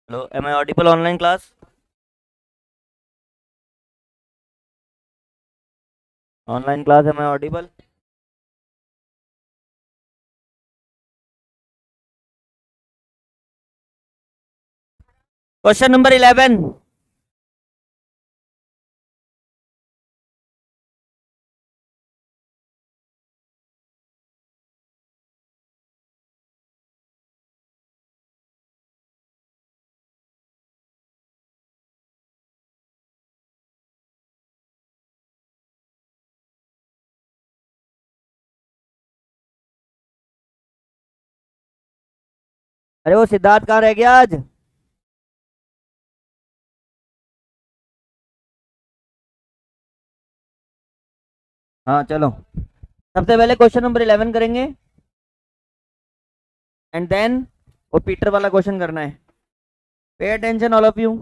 Hello, am I audible online class? Online class, am I audible? Question number 11. अरे वो सिद्धार्थ कहाँ रह गया आज? हाँ चलो, सबसे पहले क्वेश्चन नंबर 11 करेंगे एंड देन वो पीटर वाला क्वेश्चन करना है। Pay attention all of you.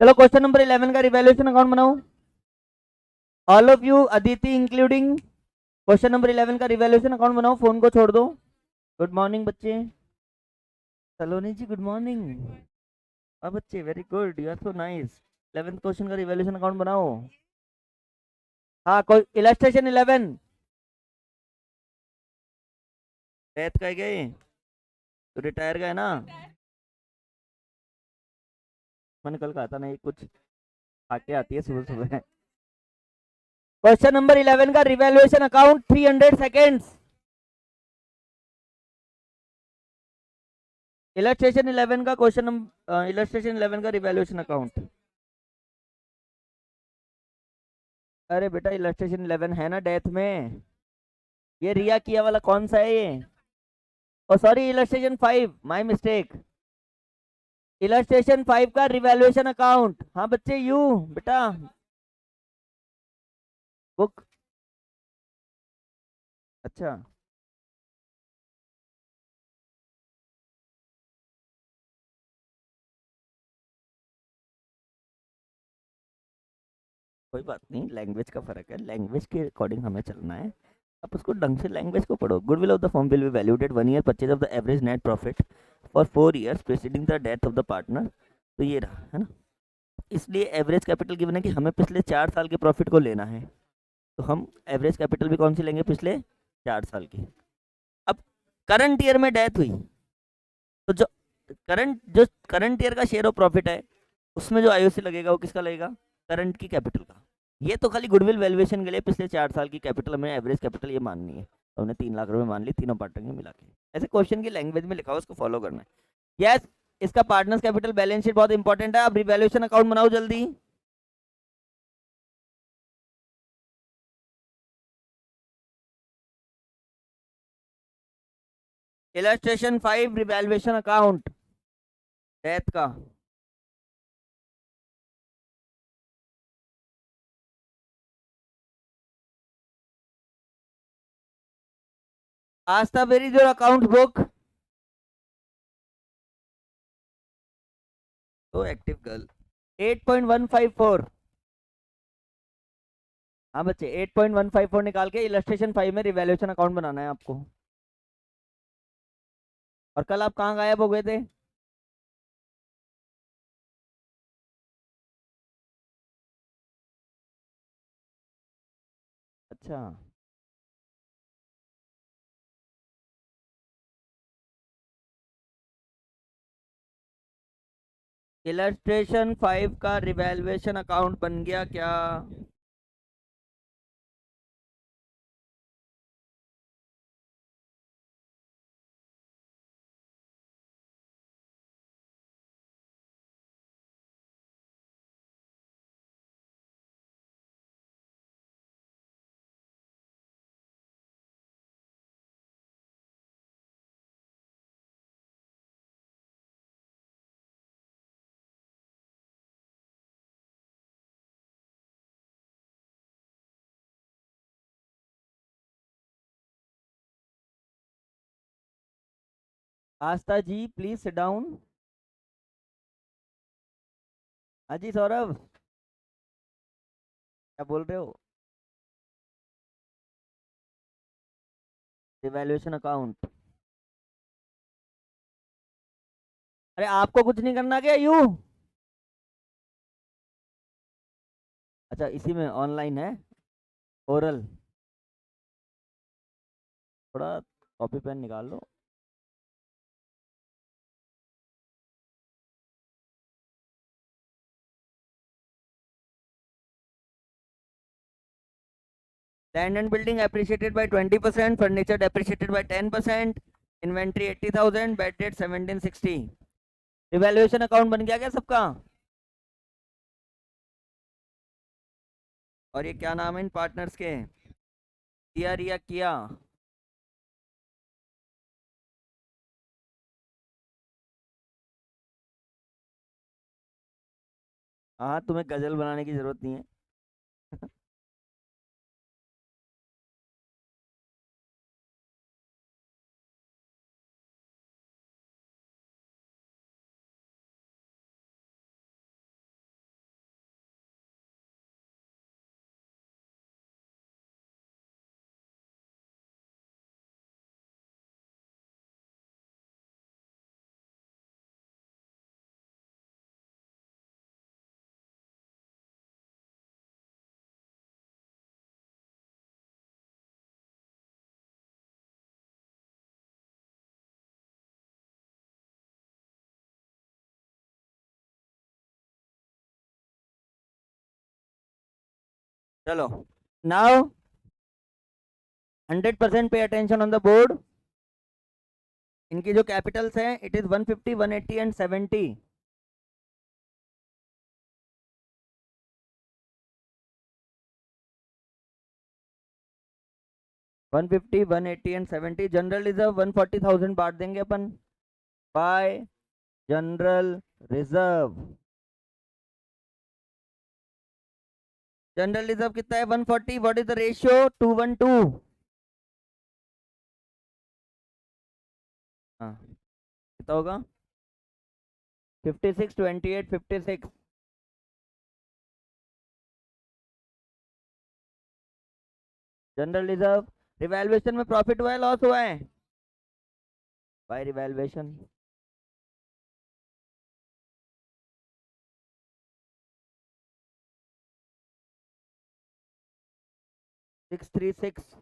चलो क्वेश्चन नंबर 11 का रिवैल्यूएशन अकाउंट बनाओ। All of you, Aditi including. Question number 11 का रिवैल्यूएशन अकाउंट बनाओ, फोन को छोड़ दो। गुड मॉर्निंग बच्चे। Saloni ji good morning. अब बच्चे very good, you are so nice. 11th question का रिवैल्यूएशन अकाउंट बनाओ। हाँ, कोई इलस्ट्रेशन 11। डेथ का है क्या ये? तो रिटायर का है ना? मैंने कल कहा था ना, ये कुछ आके आती है सुबह सुबह। क्वेश्चन नंबर 11 का रिवैल्यूएशन अकाउंट 300 सेकेंड्स। इलस्ट्रेशन 11 का क्वेश्चन नंबर, इलस्ट्रेशन 11 का रिवैल्यूएशन अकाउंट। अरे बेटा इलस्ट्रेशन 11 है ना डेथ में। ये रिया किया वाला कौन सा है ये? Oh sorry, illustration 5, my mistake. Illustration 5 का रिवैल्यूएशन अकाउंट। हाँ बच्चे, यू बेटा बुक। अच्छा, कोई बात नहीं, लैंग्वेज का फर्क है, लैंग्वेज के अकॉर्डिंग हमें चलना है। आप उसको ढंग से लैंग्वेज को पढ़ो। Goodwill of the firm will be valued 1 year purchase of the average net profit for 4 years presiding the death of the partner. तो ये रहा है ना। इसलिए एवरेज कैपिटल गिवन है कि हमें पिछले 4 साल के प्रॉफिट को लेना है। तो हम एवरेज कैपिटल भी कौन सी लेंगे? पिछले 4 साल की। अब करंट ईयर में डेथ हुई, तो जो करंट ईयर का शेयर ऑफ प्रॉफिट है, उसमें जो आईओसी लगेगा वो किसका लगेगा? करंट की कैपिटल का। ये तो खाली गुडविल वैल्यूएशन के लिए पिछले 4 साल की कैपिटल हमें एवरेज कैपिटल ये माननी है। तो हमने 3 लाख रुपए मान ली तीनों पार्टनर के मिला के। ऐसे क्वेश्चन की लैंग्वेज में लिखा हो, उसको फॉलो करना है। यस, इसका पार्टनर्स कैपिटल बैलेंस शीट बहुत इंपॉर्टेंट है। अब रिवैल्यूएशन अकाउंट बनाओ जल्दी। इलस्ट्रेशन 5 रिवैल्यूएशन अकाउंट डेथ का। आस्था वेरी योर अकाउंट बुक। तो एक्टिव गर्ल 8.154। हाँ बच्चे, 8.154 निकाल के इलस्ट्रेशन 5 में रिवैल्यूएशन अकाउंट बनाना है आपको। और कल आप कहाँ गायब हो गए थे? अच्छा, इलस्ट्रेशन 5 का रिवैल्यूएशन अकाउंट बन गया क्या? आस्था जी प्लीज सिट डाउन। हाँ जी सौरभ, क्या बोल रहे हो? Revaluation account. अरे आपको कुछ नहीं करना क्या यू? अच्छा, इसी में ऑनलाइन है, ओरल। थोड़ा कॉपी पेन निकाल लो। Land and building appreciated by 20%, furniture depreciated by 10%, inventory 80,000, bad debt 1760। Revaluation account बन गया क्या सबका? और ये क्या नाम है इन पार्टनर्स के? किया रिया किया। हाँ, तुम्हें गजल बनाने की जरूरत नहीं है। चलो, now 100% pay attention on the board. इनकी जो कैपिटल्स हैं, it is 150, 180 and 70। 150, 180 and 70। General reserve 140,000 बांट देंगे अपन by general reserve. General reserve कितना है? 140। What is the ratio? 2:1:2। हाँ, कितना होगा? 56, 28, 56। General reserve. रिवैल्यूएशन में प्रॉफिट हुआ है, लॉस हुआ है? By revaluation. 636।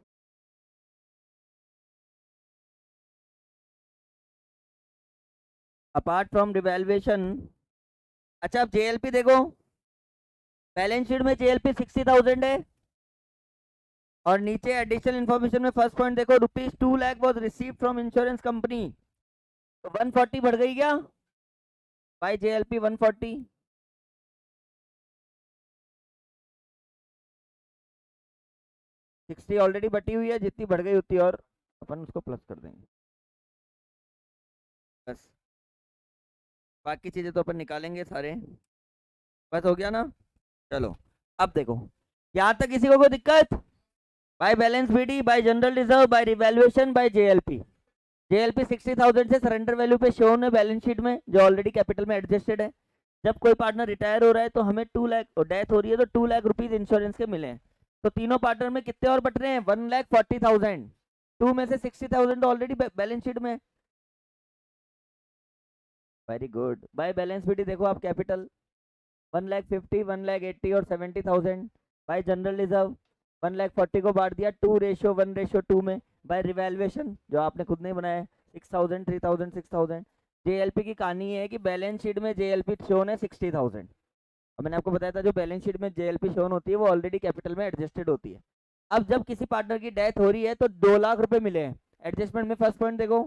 Apart from revaluation. अच्छा, अब जेएलपी देखो। बैलेंस शीट में जेएलपी 60,000 है। और नीचे एडिशनल इन्फॉर्मेशन में फर्स्ट पॉइंट देखो, ₹2 lakh was receive from insurance company. तो 140 बढ़ गई क्या? Bye JLP 140। 60 ऑलरेडी बटी हुई है, जितनी बढ़ गई उतनी और अपन उसको प्लस कर देंगे बस। बाकी चीजें तो अपन निकालेंगे सारे। बस हो गया ना? चलो, अब देखो, यहाँ तक किसी को कोई दिक्कत? By balance BD, by general reserve, by revaluation, by JLP. JLP 60,000 से सरेंडर वैल्यू पे शो है बैलेंस शीट में, जो ऑलरेडी कैपिटल में एडजस्टेड है। जब कोई पार्टनर रिटायर हो रहा है तो हमें 2 लाख, डेथ हो रही है तो 2 लाख रुपीज इंश्योरेंस के मिले हैं। तो तीनों पार्टनर में कितने और बट रहे हैं? 1,40,000। टू में से 60,000 ऑलरेडी बैलेंस शीट में। Very good. By balance sheet देखो आप, कैपिटल 1,50,000, 1,80,000 और 70,000। बाय जनरल रिजर्व 1,40,000 को बांट दिया 2:1:2 में। बाय रिवैल्यूएशन जो आपने खुद नहीं बनाया, 6,000, 3,000, 6,000। जेएलपी की कहानी ये है कि बैलेंस शीट में जेएलपी शोन है 60,000। और मैंने आपको बताया था जो बैलेंस शीट में जेएलपी शोन होती है वो ऑलरेडी कैपिटल में एडजस्टेड होती है। अब जब किसी पार्टनर की डेथ हो रही है तो 2 लाख रुपए मिले हैं एडजस्टमेंट में। फर्स्ट पॉइंट देखो,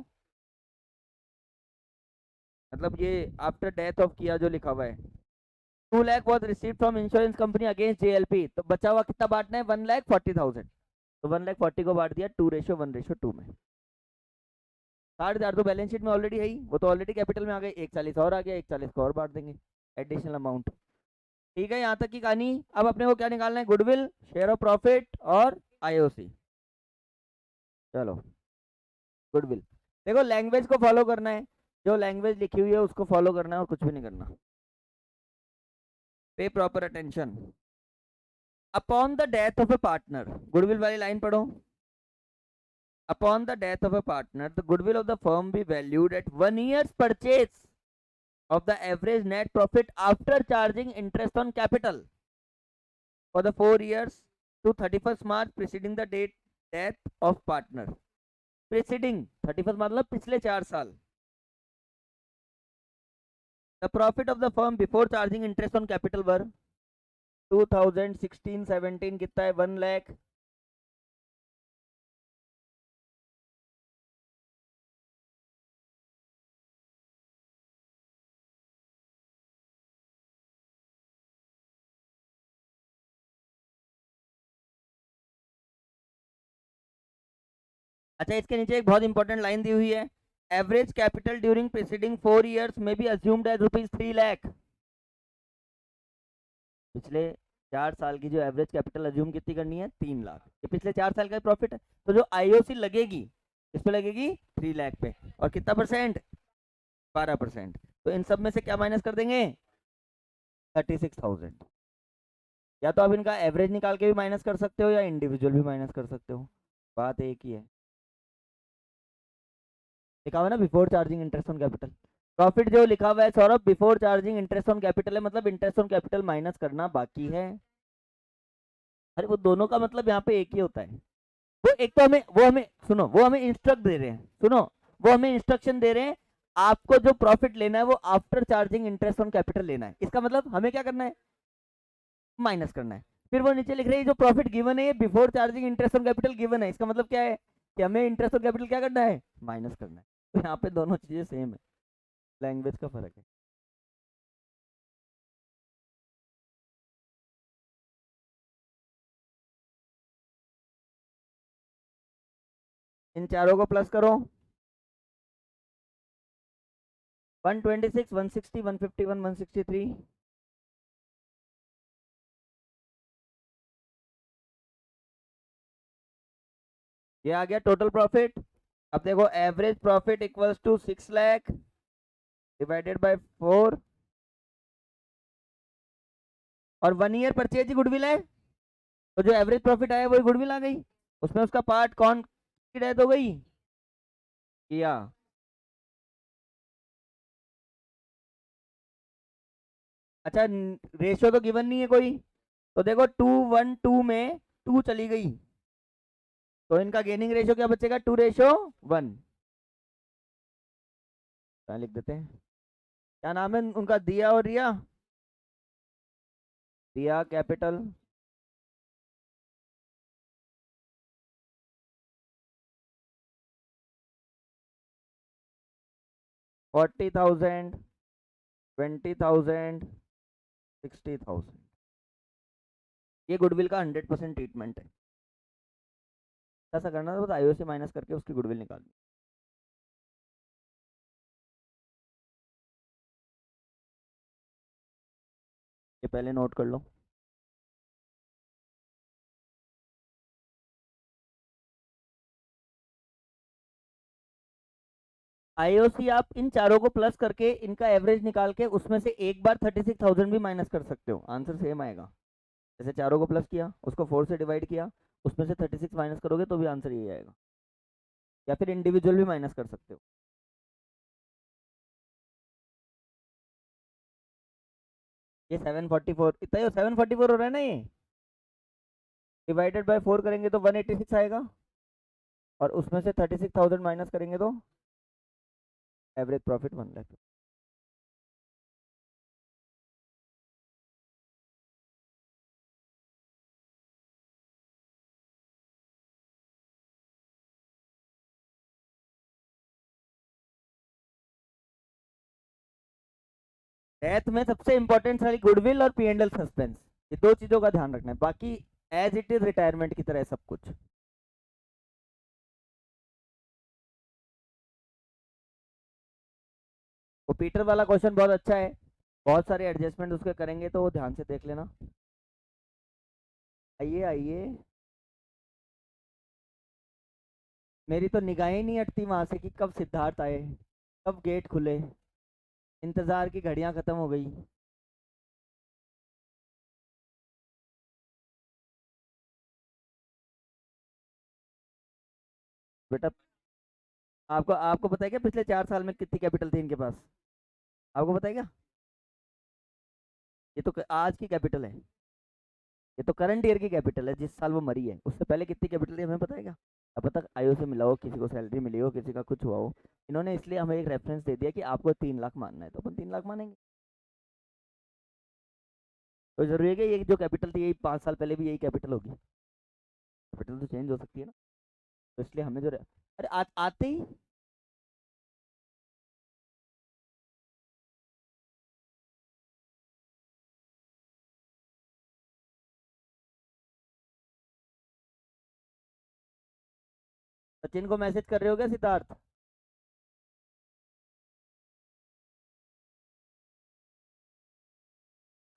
मतलब ये आफ्टर डेथ ऑफ किया जो लिखा हुआ है। 2 lakh was receive from insurance company against JLP. तो बचा हुआ कितना बांटना है? 1,40,000। तो 1,40,000 को बांट दिया 2:1:2 में। 60,000 तो बैलेंस शीट में ऑलरेडी है ही, वो तो ऑलरेडी कैपिटल में आ गए। 1,40,000 और आ गया, 1,40,000 को और बांट देंगे एडिशनल अमाउंट। ठीक है, यहाँ तक की कहानी। अब अपने को क्या निकालना है? गुडविल, शेयर ऑफ प्रॉफिट और आईओसी। चलो, गुडविल देखो, लैंग्वेज को फॉलो करना है। जो लैंग्वेज लिखी हुई है उसको फॉलो करना है और कुछ भी नहीं करना। पे proper attention. Upon the death of A partner, goodwill वाली लाइन पढ़ो। Upon the death of A partner the goodwill of the firm be valued at 1 year's purchase of the average net profit after charging interest on capital for the 4 years to 31st March preceding the date death of partner. Preceding 31st मतलब पिछले 4 साल. The profit of the firm before charging interest on capital were 2016-17 कितना है 1 लाख. अच्छा, इसके नीचे एक बहुत इंपॉर्टेंट लाइन दी हुई है, average capital during preceding 4 years में बी अज्यूम्ड एज ₹3 लाख. पिछले 4 साल की जो एवरेज कैपिटल अज्यूम कितनी करनी है 3 लाख. ये पिछले 4 साल का प्रॉफिट है, तो जो आईओसी लगेगी इस पे लगेगी 3 लाख पे, और कितना परसेंट 12%. तो इन सब में से क्या माइनस कर देंगे 36,000. या तो आप इनका एवरेज निकाल के भी माइनस कर सकते हो या इंडिविजुअल भी माइनस कर सकते हो, बात एक ही है. लिखा हुआ है ना before charging interest on capital. Profit जो लिखा हुआ है Saurabh before charging interest on capital है, मतलब इंटरेस्ट ऑन कैपिटल माइनस करना बाकी है. अरे वो दोनों का मतलब यहाँ पे एक ही होता है. वो एक तो हमें सुनो, वो हमें इंस्ट्रक्ट दे रहे हैं, सुनो वो हमें इंस्ट्रक्शन दे रहे हैं, आपको जो प्रॉफिट लेना है वो after charging interest on capital लेना है. इसका मतलब हमें क्या करना है माइनस करना है. फिर वो नीचे लिख रहे हैं जो प्रॉफिट गिवन है before charging interest on capital given है, इसका मतलब क्या है कि हमें इंटरेस्ट ऑन कैपिटल क्या करना है माइनस करना है. तो यहाँ पे दोनों चीजें सेम है, लैंग्वेज का फर्क है. इन चारों को प्लस करो, 126, 160, 151, 163. ये आ गया टोटल प्रॉफिट. अब देखो average profit equals to 6 lakh divided by 4, और 1 ईयर परचेज गुडविल है, तो जो एवरेज प्रॉफिट आया वही गुडविल आ गई. उसमें उसका पार्ट कौन की डेथ हो गई किया. अच्छा, रेशियो तो गिवन नहीं है कोई, तो देखो 2:1:2 में 2 चली गई, तो इनका गेनिंग रेशियो क्या बचेगा 2:1. क्या लिख देते हैं, क्या नाम है उनका, दिया और रिया. दिया कैपिटल, $40,000, $20,000, $60,000. ये गुडविल का 100% ट्रीटमेंट है. ऐसा करना था बस आईओ से माइनस करके उसकी गुडविल निकालनी. ये पहले नोट कर लो. आईओसी आप इन चारों को प्लस करके इनका एवरेज निकाल के उसमें से एक बार 36,000 भी माइनस कर सकते हो, आंसर सेम आएगा. जैसे चारों को प्लस किया, उसको 4 से डिवाइड किया, उसमें से 36 माइनस करोगे तो भी आंसर यही आएगा. या फिर इंडिविजुअल भी माइनस कर सकते हो. ये 744 इतना ही 744 हो रहा है ना, ये डिवाइडेड बाय 4 करेंगे तो 186 आएगा, और उसमें से 36,000 माइनस करेंगे तो एवरेज प्रॉफिट 1 लाख. डेथ में सबसे इंपॉर्टेंट सारी गुडविल और P&L सस्पेंस, ये दो चीजों का ध्यान रखना है, बाकी एज इट इज रिटायरमेंट की तरह है सब कुछ. वो पीटर वाला क्वेश्चन बहुत अच्छा है, बहुत सारे एडजस्टमेंट उसके करेंगे तो वो ध्यान से देख लेना. आइए आइए, मेरी तो निगाहें नहीं हटती वहां से कि कब सिद्धार्थ आए, कब गेट खुले, इंतजार की घड़ियां खत्म हो गई. बेटा आपको आपको पता है क्या पिछले 4 साल में कितनी कैपिटल थी इनके पास? आपको पता है क्या? ये तो आज की कैपिटल है, ये तो करंट ईयर की कैपिटल है, जिस साल वो मरी है उससे पहले कितनी कैपिटल थी हमें पता है क्या? अब तक आयु से मिला हो, किसी को सैलरी मिली हो, किसी का कुछ हुआ हो, इन्होंने इसलिए हमें एक रेफरेंस दे दिया कि आपको 3 लाख मानना है तो अपन 3 लाख मानेंगे। तो जरूरी है कि ये जो कैपिटल थी यही 5 साल पहले भी यही कैपिटल होगी? कैपिटल तो चेंज हो सकती है ना। तो इसलिए हमें जो अरे आते ही सचिन को मैसेज कर रहे हो क्या सिद्धार्थ?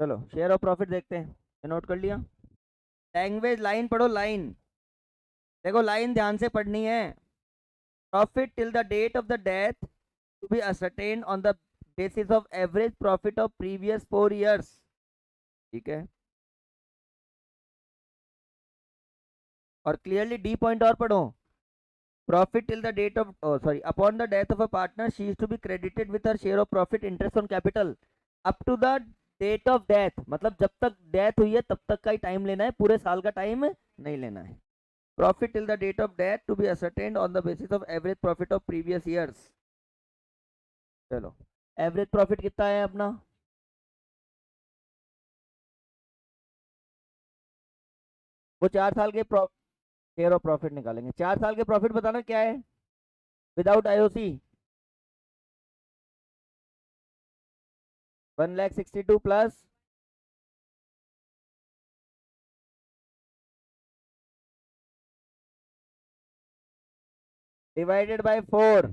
चलो शेयर ऑफ प्रॉफिट देखते हैं, ये नोट कर लिया। लैंग्वेज लाइन पढ़ो, लाइन देखो, लाइन ध्यान से पढ़नी है। Profit till the date of the death to be ascertained on the basis of average profit of previous 4 years। ठीक है, और क्लियरली डी पॉइंट और पढ़ो। Profit till the date of sorry upon the death of a partner she is to be credited with her share of profit interest on capital up to the date of death, मतलब जब तक death हुई है तब तक का ही time लेना है, पूरे साल का टाइम नहीं लेना है। Profit till the date of death to be ascertained on the basis of average profit of previous years. चलो एवरेज प्रॉफिट कितना है अपना? वो 4 साल के शेयर ऑफ प्रॉफिट निकालेंगे। 4 साल के प्रॉफिट बताना क्या है without IOC? 1,62,000 plus divided by 4।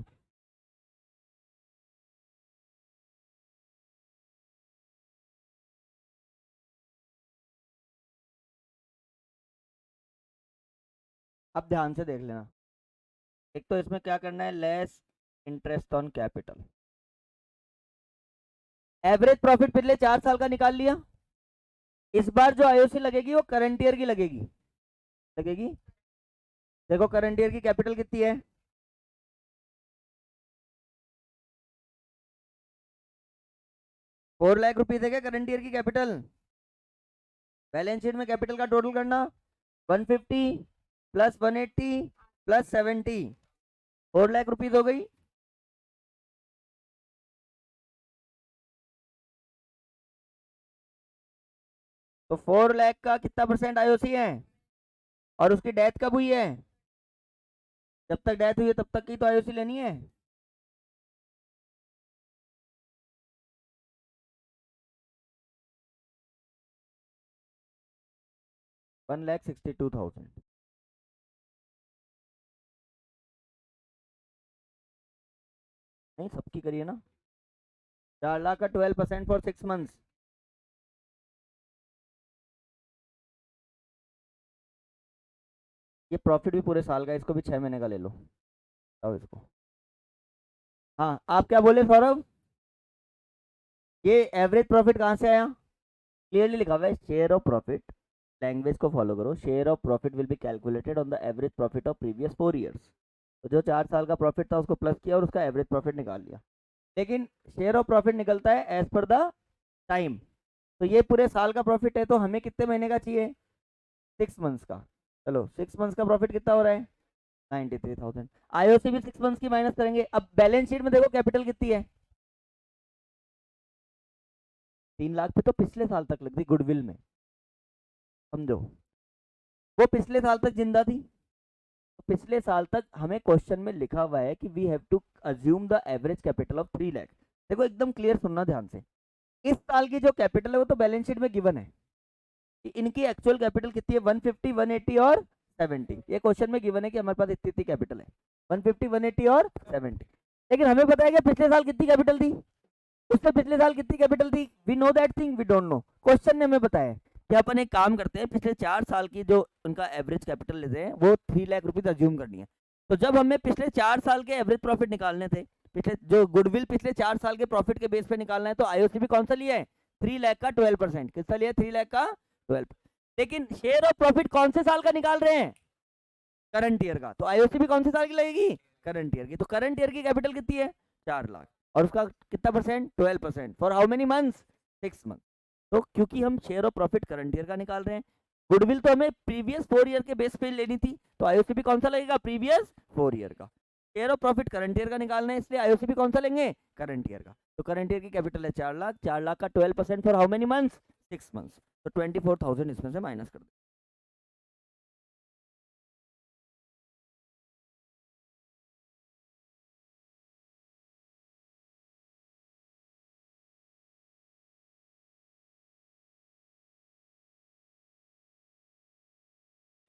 अब ध्यान से देख लेना, एक तो इसमें क्या करना है, less interest on capital. Average profit पिछले 4 साल का निकाल लिया। इस बार जो आईओसी लगेगी वो करंट ईयर की लगेगी, लगेगी। देखो करंट ईयर की कैपिटल कितनी है? 4 लाख रुपीज है क्या करंट ईयर की कैपिटल? बैलेंस शीट में कैपिटल का टोटल करना, 150 प्लस 180 प्लस 70, 4 लाख रुपीज हो गई। तो 4 लाख का कितना परसेंट आईओसी है? और उसकी डेथ कब हुई है? जब तक डेथ हुई है तब तक की तो आईओसी लेनी है। $1,62,000। नहीं सबकी करिए ना, 4 लाख का 12% फॉर 6 मंथ्स। ये प्रॉफिट भी पूरे साल का, इसको भी 6 महीने का ले लो। आओ इसको, हाँ आप क्या बोले सौरभ? ये एवरेज प्रॉफिट कहाँ से आया? क्लियरली लिखा हुआ है शेयर ऑफ प्रॉफिट, लैंग्वेज को फॉलो करो। Share of profit will be calculated on the average profit of previous 4 years। तो जो 4 साल का प्रॉफिट था उसको प्लस किया और उसका एवरेज प्रॉफिट निकाल लिया। लेकिन शेयर ऑफ प्रॉफिट निकलता है एज पर द टाइम। तो ये पूरे साल का प्रॉफिट है, तो हमें कितने महीने का चाहिए? 6 मंथ्स का। चलो 6 मंथ्स का प्रॉफिट कितना हो रहा है? 93,000। आईओसी भी 6 मंथ्स की माइनस करेंगे। अब बैलेंस शीट में देखो कैपिटल कितनी है? 3 लाख पे तो पिछले साल तक लग दी गुडविल में, समझो वो पिछले साल तक जिंदा थी। तो पिछले साल तक हमें क्वेश्चन में लिखा हुआ है कि we have to assume the average capital of 3 lakh. देखो एकदम क्लियर सुनना ध्यान से, इस साल की जो कैपिटल है वो तो बैलेंस शीट में गिवन है कि इनकी एक्चुअल कैपिटल कितनी है, 150 180 और 70। ये क्वेश्चन में गिवन है कि हमारे पास इतनी इतनी कैपिटल है, 150 180 और 70। लेकिन हमें पता है कि पिछले साल कितनी कैपिटल थी, उससे पिछले साल कितनी कैपिटल थी, we know that thing, we don't know. Question ने हमें बताया कि अपन एक काम करते हैं, पिछले 4 साल की जो उनका एवरेज कैपिटल लेते हैं वो 3 लाख रुपीज अज्यूम करनी है। तो जब हमें पिछले 4 साल के एवरेज प्रॉफिट निकालने थे, पिछले जो गुडविल पिछले 4 साल के प्रॉफिट के बेस पे निकालना है, तो आईओसी भी कौन सा लिया है? 3 लाख का 12%। किसका लिया? 3 लाख का 12। लेकिन शेयर ऑफ प्रॉफिट कौन से साल का निकाल रहे हैं? करंट ईयर का, तो आईओसी भी कौन से साल की लगेगी, करंट ईयर की। तो करंट ईयर की कैपिटल कितनी है, 4 लाख, और उसका कितना percent, 12%, for how many months, 6 month. तो क्योंकि हम share of profit current year का निकाल रहे हैं, गुडविल तो हमें प्रीवियस 4 ईयर के बेस पे लेनी थी, तो आईओसी भी कौन सा लगेगा, प्रीवियस 4 ईयर का। Share of profit current year का निकालना है, इसलिए आईओसी भी कौन सा लेंगे, करंट ईयर का। तो करंट ईयर की कैपिटल है 4 लाख, 4 लाख का 12% for how many months, 6 months, तो 24,000 इसमें से माइनस कर दो।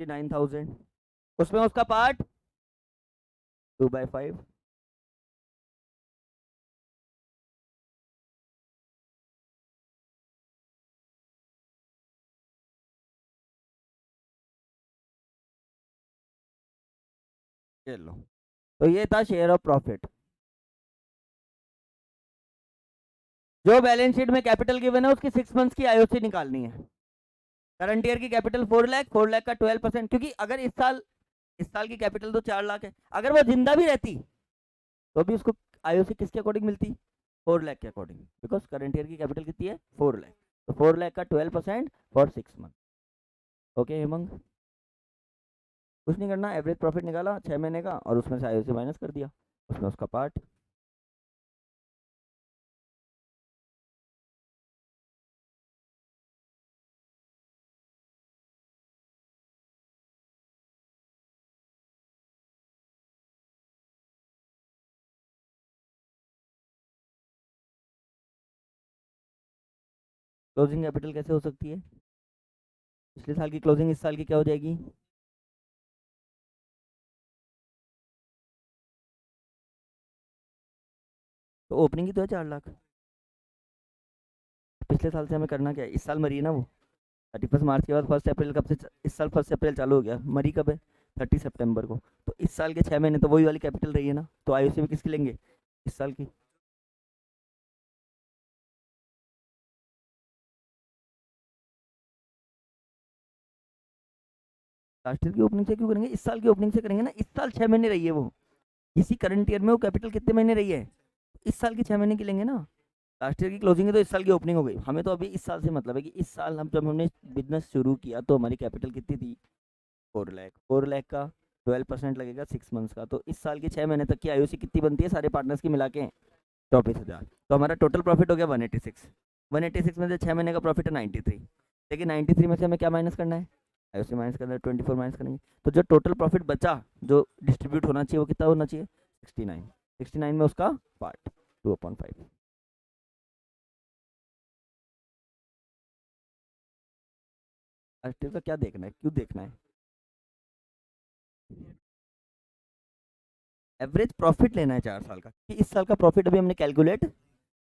9,000, उसमें उसका पार्ट 2/5, चलो। तो ये था शेयर ऑफ प्रॉफिट। जो बैलेंस शीट में कैपिटल गिवन है उसकी 6 मंथ्स की आईओसी निकालनी है। करंट ईयर की कैपिटल 4 लाख, 4 लाख का 12%, क्योंकि अगर इस साल की कैपिटल तो 4 लाख है, अगर वो जिंदा भी रहती तो भी उसको आईओसी किसके अकॉर्डिंग मिलती, 4 लाख के अकॉर्डिंग, बिकॉज करंट ईयर की कैपिटल कितनी है, 4 लाख। तो 4 लाख का 12% फॉर 6 मंथ। ओके हेमंग, कुछ नहीं करना, एवरेज प्रॉफिट निकाला 6 महीने का और उसमें से आईओसी माइनस कर दिया, उसमें उसका पार्ट। क्लोजिंग कैपिटल कैसे हो सकती है, पिछले साल की क्लोजिंग इस साल की क्या हो जाएगी, तो ओपनिंग की तो है 4 लाख। पिछले साल से हमें करना क्या है, इस साल मरी है ना वो, 31 मार्च के बाद 1 अप्रैल, कब से इस साल 1 अप्रैल चालू हो गया, मरी कब है, 30 सितंबर को। तो इस साल के 6 महीने तो वही वाली कैपिटल रही है ना, तो आईओसी भी किसकी लेंगे, इस साल की। लास्ट ईयर की ओपनिंग से क्यों करेंगे, इस साल की ओपनिंग से करेंगे ना, इस साल 6 महीने रही है वो, इसी करंट ईयर में वो कैपिटल कितने महीने रही है, इस साल की 6 महीने की लेंगे ना। लास्ट ईयर की क्लोजिंग है तो इस साल की ओपनिंग हो गई, हमें तो अभी इस साल से मतलब है कि इस साल हम जब हमने बिजनेस शुरू किया तो हमारी कैपिटल कितनी थी, 4 लाख, 4 लाख का 12% लगेगा 6 मंथ्स का, तो इस साल की 6 महीने तक की आईओसी कितनी बनती है सारे पार्टनर्स की मिला के, 24,000। तो हमारा टोटल प्रॉफिट हो गया 186, 186 में से 6 महीने का प्रॉफिट है 93, लेकिन 93 में से हमें क्या माइनस करना है, आईओसी माइनस करना है, 24 माइनस करेंगे, तो जो टोटल प्रॉफिट बचा जो डिस्ट्रीब्यूट होना चाहिए वो कितना होना चाहिए, 69, 69 में उसका पार्ट 2/5। का क्या देखना है, क्यों देखना है, एवरेज प्रॉफिट लेना है 4 साल का, कि इस साल का प्रॉफिट अभी हमने कैलकुलेट,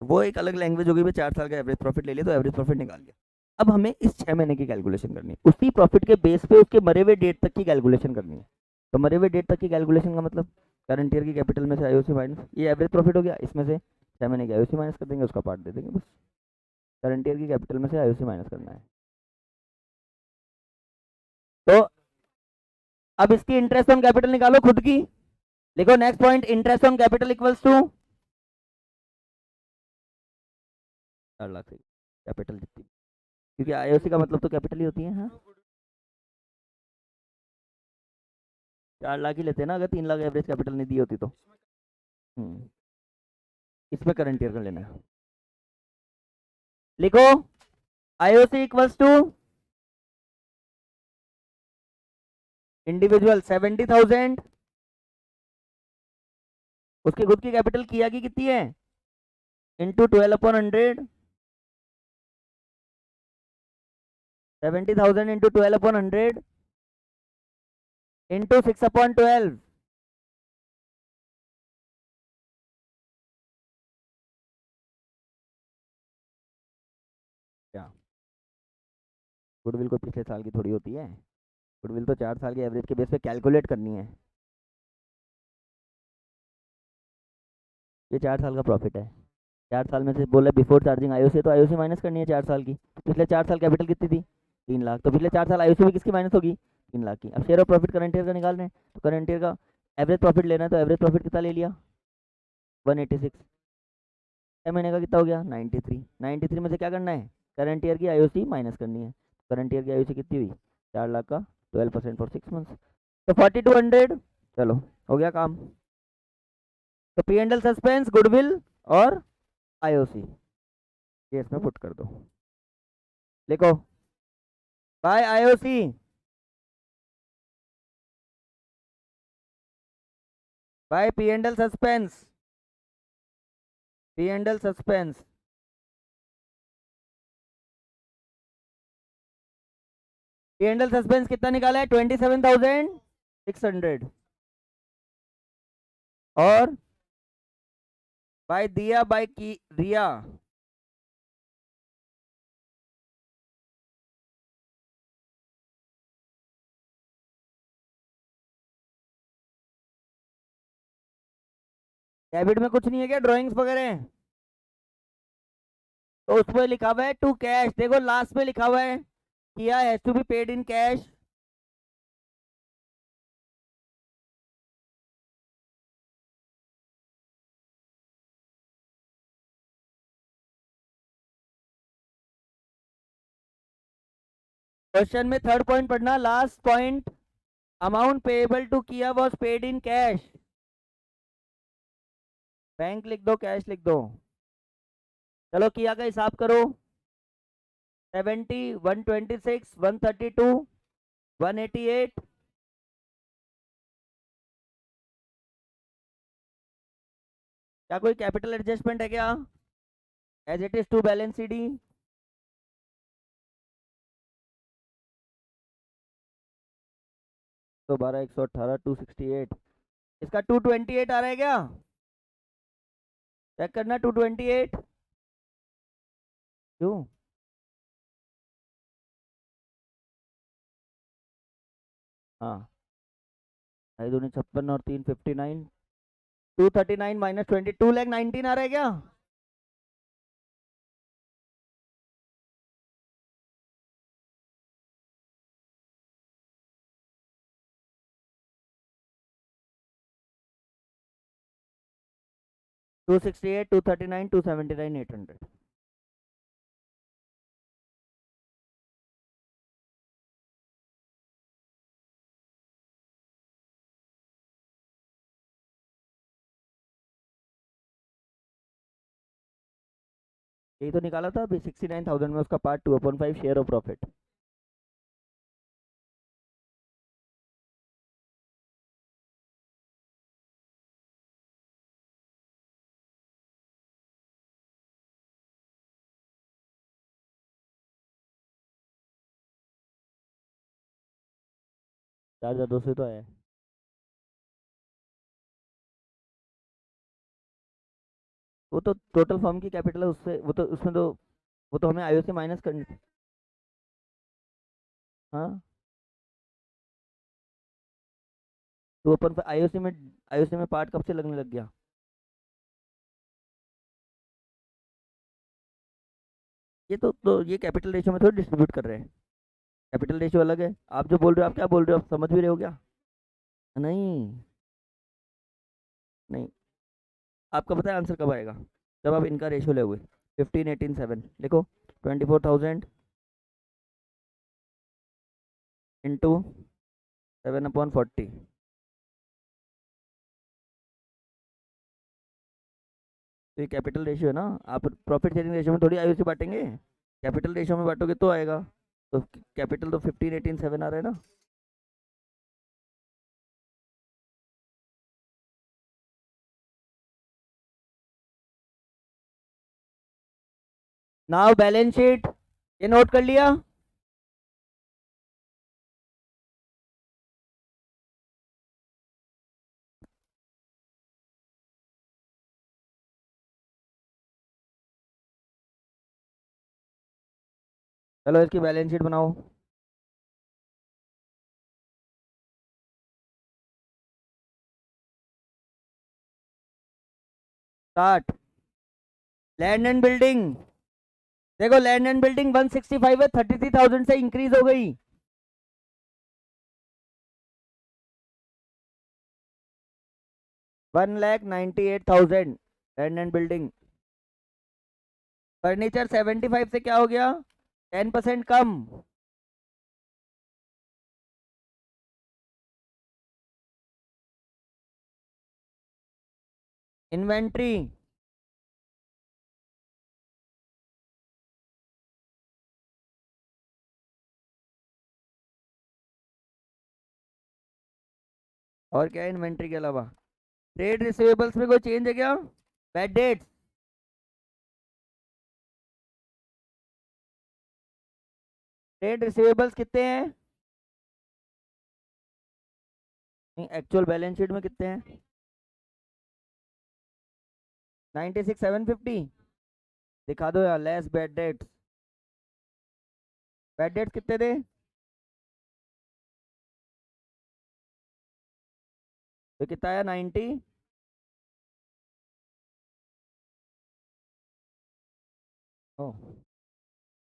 वो एक अलग लैंग्वेज होगी, 4 साल का एवरेज प्रॉफिट ले लिया तो एवरेज प्रॉफिट निकाल लिया। अब हमें इस 6 महीने की कैलकुलेशन करनी है, उसी प्रॉफिट के बेस पे उसके मरे हुए डेट तक की कैलकुलेशन करनी है। तो मरे हुए डेट तक की कैलकुलेशन का मतलब करंट ईयर की कैपिटल में से आईओसी माइनस, ये एवरेज प्रॉफिट हो गया, इसमें से 6 महीने की आईओसी माइनस कर देंगे, उसका पार्ट दे देंगे बस। करंट ईयर की कैपिटल में से आईओसी माइनस करना है। तो अब इसकी इंटरेस्ट ऑन कैपिटल निकालो खुद की, लिखो next point, interest on capital equals to 4 lakh से कैपिटल जितनी, क्योंकि आईओसी का मतलब तो कैपिटल ही होती है। हाँ 4 लाख ही लेते हैं ना, अगर 3 लाख एवरेज कैपिटल नहीं दी होती तो। हम्म, इसमें करंट ईयर का लेना है, लिखो आईओसी इक्वल्स टू इंडिविजुअल 70,000, उसकी खुद की कैपिटल किया की कितनी है, इंटू 12/100, 70,000 इंटू 12/100 इंटू 6/12। क्या गुडविल को पिछले साल की थोड़ी होती है, गुडविल तो 4 साल की एवरेज के बेस पे कैलकुलेट करनी है। ये 4 साल का प्रॉफिट है, 4 साल में से बोला बिफोर चार्जिंग आईओसी, तो आईओसी माइनस करनी है 4 साल की। पिछले 4 साल कैपिटल कितनी थी, 3 लाख, तो पिछले 4 साल आईओसी भी किसकी माइनस होगी, 3 लाख की। अब share of profit current year का निकाल रहे हैं, तो करंट ईयर का एवरेज प्रॉफिट लेना है, तो एवरेज प्रॉफिट कितना ले लिया 186। 6 महीने का कितना हो गया 93। 93 में से क्या करना है, करंट ईयर की आईओसी माइनस करनी है। करंट ईयर की आईओसी कितनी हुई 4 लाख का 12% फॉर 6 मंथ्स, तो 4200। चलो हो गया काम। तो पी एंडल सस्पेंस गुडविल और आईओसी ये इसमें पुट कर दो, लिखो by IOC by P and L suspense, P and L suspense P and L suspense कितना निकाला है 27,600 और बाय दिया बाय की रिया डेबिट में कुछ नहीं है क्या, ड्राइंग्स वगैरह हैं? तो उसमें लिखा हुआ है टू कैश, देखो लास्ट में लिखा हुआ है Kia has to be paid in cash. Question में थर्ड पॉइंट पढ़ना, last point amount payable to Kia was paid in cash. Bank लिख दो, कैश लिख दो। चलो किया का हिसाब करो, 70, 126, 132, 188। क्या कोई कैपिटल एडजस्टमेंट है क्या, as it is to balance CD? तो 12, 118, 268, इसका 228 आ रहा है क्या, चेक करना 228। क्यों, हाँ 256 और 359, 239 माइनस 22,19 आ रहा है क्या? 268, 239, 279, 800। यही तो निकाला था अभी 69,000 में, उसका पार्ट 2/5 शेयर ऑफ प्रॉफिट। चार हजार दो सौ तो आया है। वो तो टोटल फर्म की कैपिटल है, उससे वो तो उसमें तो वो तो हमें आईओ से माइनस करनी। हाँ तो अपन आईओसी में पार्ट कब से लगने लग गया? ये तो ये कैपिटल रेशियो में थोड़ी डिस्ट्रीब्यूट कर रहे हैं, कैपिटल रेशियो अलग है। आप जो बोल रहे हो, आप क्या बोल रहे हो, आप समझ भी रहे हो क्या? नहीं, नहीं, आपका पता है आंसर कब आएगा, जब आप इनका रेशियो ले हुए 15, 18, 7 लिखो। 24,000 इंटू 7/40, तो ये कैपिटल रेशियो है ना। आप प्रॉफिट शेयरिंग रेशियो में थोड़ी आयु से बांटेंगे, कैपिटल रेशियो में बांटोगे तो आएगा। तो कैपिटल तो 15, 18, 7 आ रहा है ना। नाउ बैलेंस शीट, ये नोट कर लिया। चलो इसकी बैलेंस शीट बनाओ। स्टार्ट। लैंड एंड बिल्डिंग, देखो लैंड एंड बिल्डिंग 165 है, 33,000 से इंक्रीज हो गई। 1,98,000 लैंड एंड बिल्डिंग। फर्नीचर 75 से क्या हो गया, 10% कम। इन्वेंट्री और क्या है इन्वेंट्री के अलावा? ट्रेड रिसीवेबल्स में कोई चेंज है क्या? बैड डेट्स, ट्रेड रिसीवेबल्स कितने हैं? एक्चुअल बैलेंस शीट में कितने हैं? 96,750। दिखा दो यार, less bad debts. Bad debts कितने थे? तो कितना आया, 90। ओ,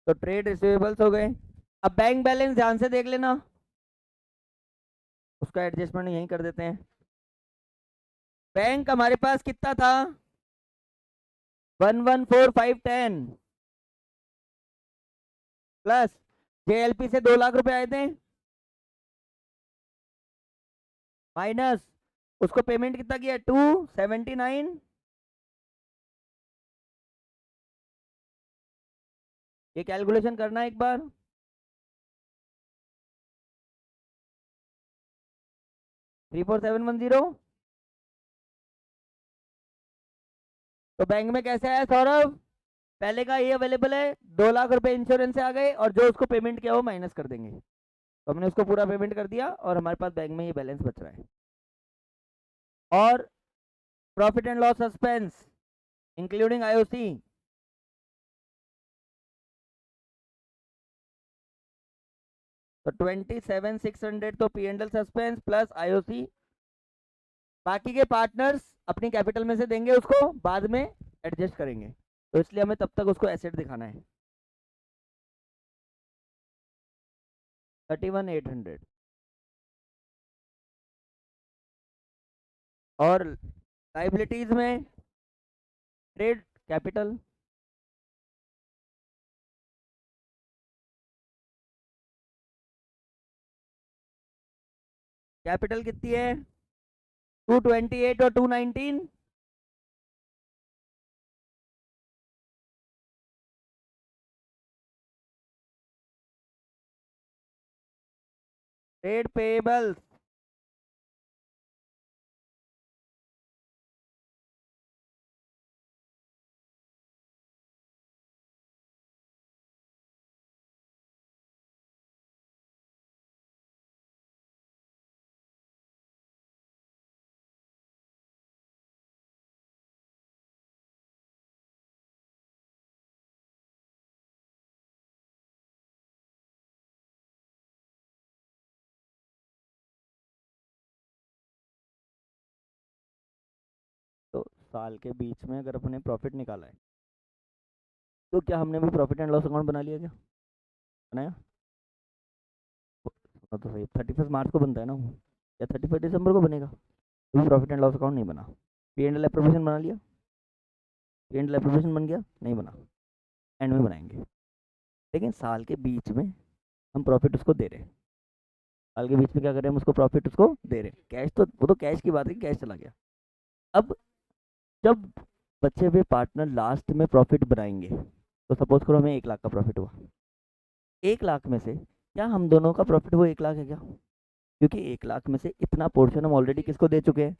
तो ट्रेड रिसीवेबल्स हो गए। अब बैंक बैलेंस ध्यान से देख लेना, उसका एडजस्टमेंट यहीं कर देते हैं। बैंक हमारे पास कितना था, 114,510 प्लस जेएलपी से 2 लाख रुपए आए थे, माइनस उसको पेमेंट कितना किया, 279। ये कैलकुलेशन करना है एक बार। 34710। तो बैंक में कैसे आया सौरभ? पहले का ये अवेलेबल है, 2 लाख रुपए इंश्योरेंस से आ गए, और जो उसको पेमेंट किया वो माइनस कर देंगे। तो हमने उसको पूरा पेमेंट कर दिया और हमारे पास बैंक में ये बैलेंस बच रहा है। और profit and loss suspense including IOC, तो 27,600 तो P and L suspense plus IOC. बाकी के पार्टनर्स अपनी कैपिटल में से देंगे, उसको बाद में एडजस्ट करेंगे, तो इसलिए हमें तब तक उसको एसेट दिखाना है। 31,800। और लाइबिलिटीज में ट्रेड कैपिटल, कैपिटल कितनी है, 228 और 219। ट्रेड पेबल्स, तो साल के बीच में अगर अपने प्रॉफिट निकाला है, तो क्या हमने भी प्रॉफिट एंड लॉस अकाउंट बना लिया क्या? बनाया? तो सही, 31 मार्च को बनता है ना वो, या 31 दिसंबर को बनेगा? तो प्रॉफिट एंड लॉस अकाउंट नहीं बना। पी एंड एल एप्रोप्रिएशन बना लिया, पी एंड एल एप्रोप्रिएशन बन गया, नहीं बना, एंड में बनाएंगे। लेकिन साल के बीच में हम प्रॉफिट उसको दे रहे हैं, साल के बीच में क्या कर रहे हैं, हम उसको प्रॉफिट उसको दे रहे हैं। कैश तो, वो तो कैश की बात है, कैश चला गया। अब जब बचे हुए पार्टनर लास्ट में प्रॉफिट बनाएंगे, तो सपोज करो हमें 1 लाख का प्रॉफिट हुआ, 1 लाख में से क्या हम दोनों का प्रॉफिट वो 1 लाख है क्या? क्योंकि 1 लाख में से इतना पोर्शन हम ऑलरेडी किसको दे चुके हैं,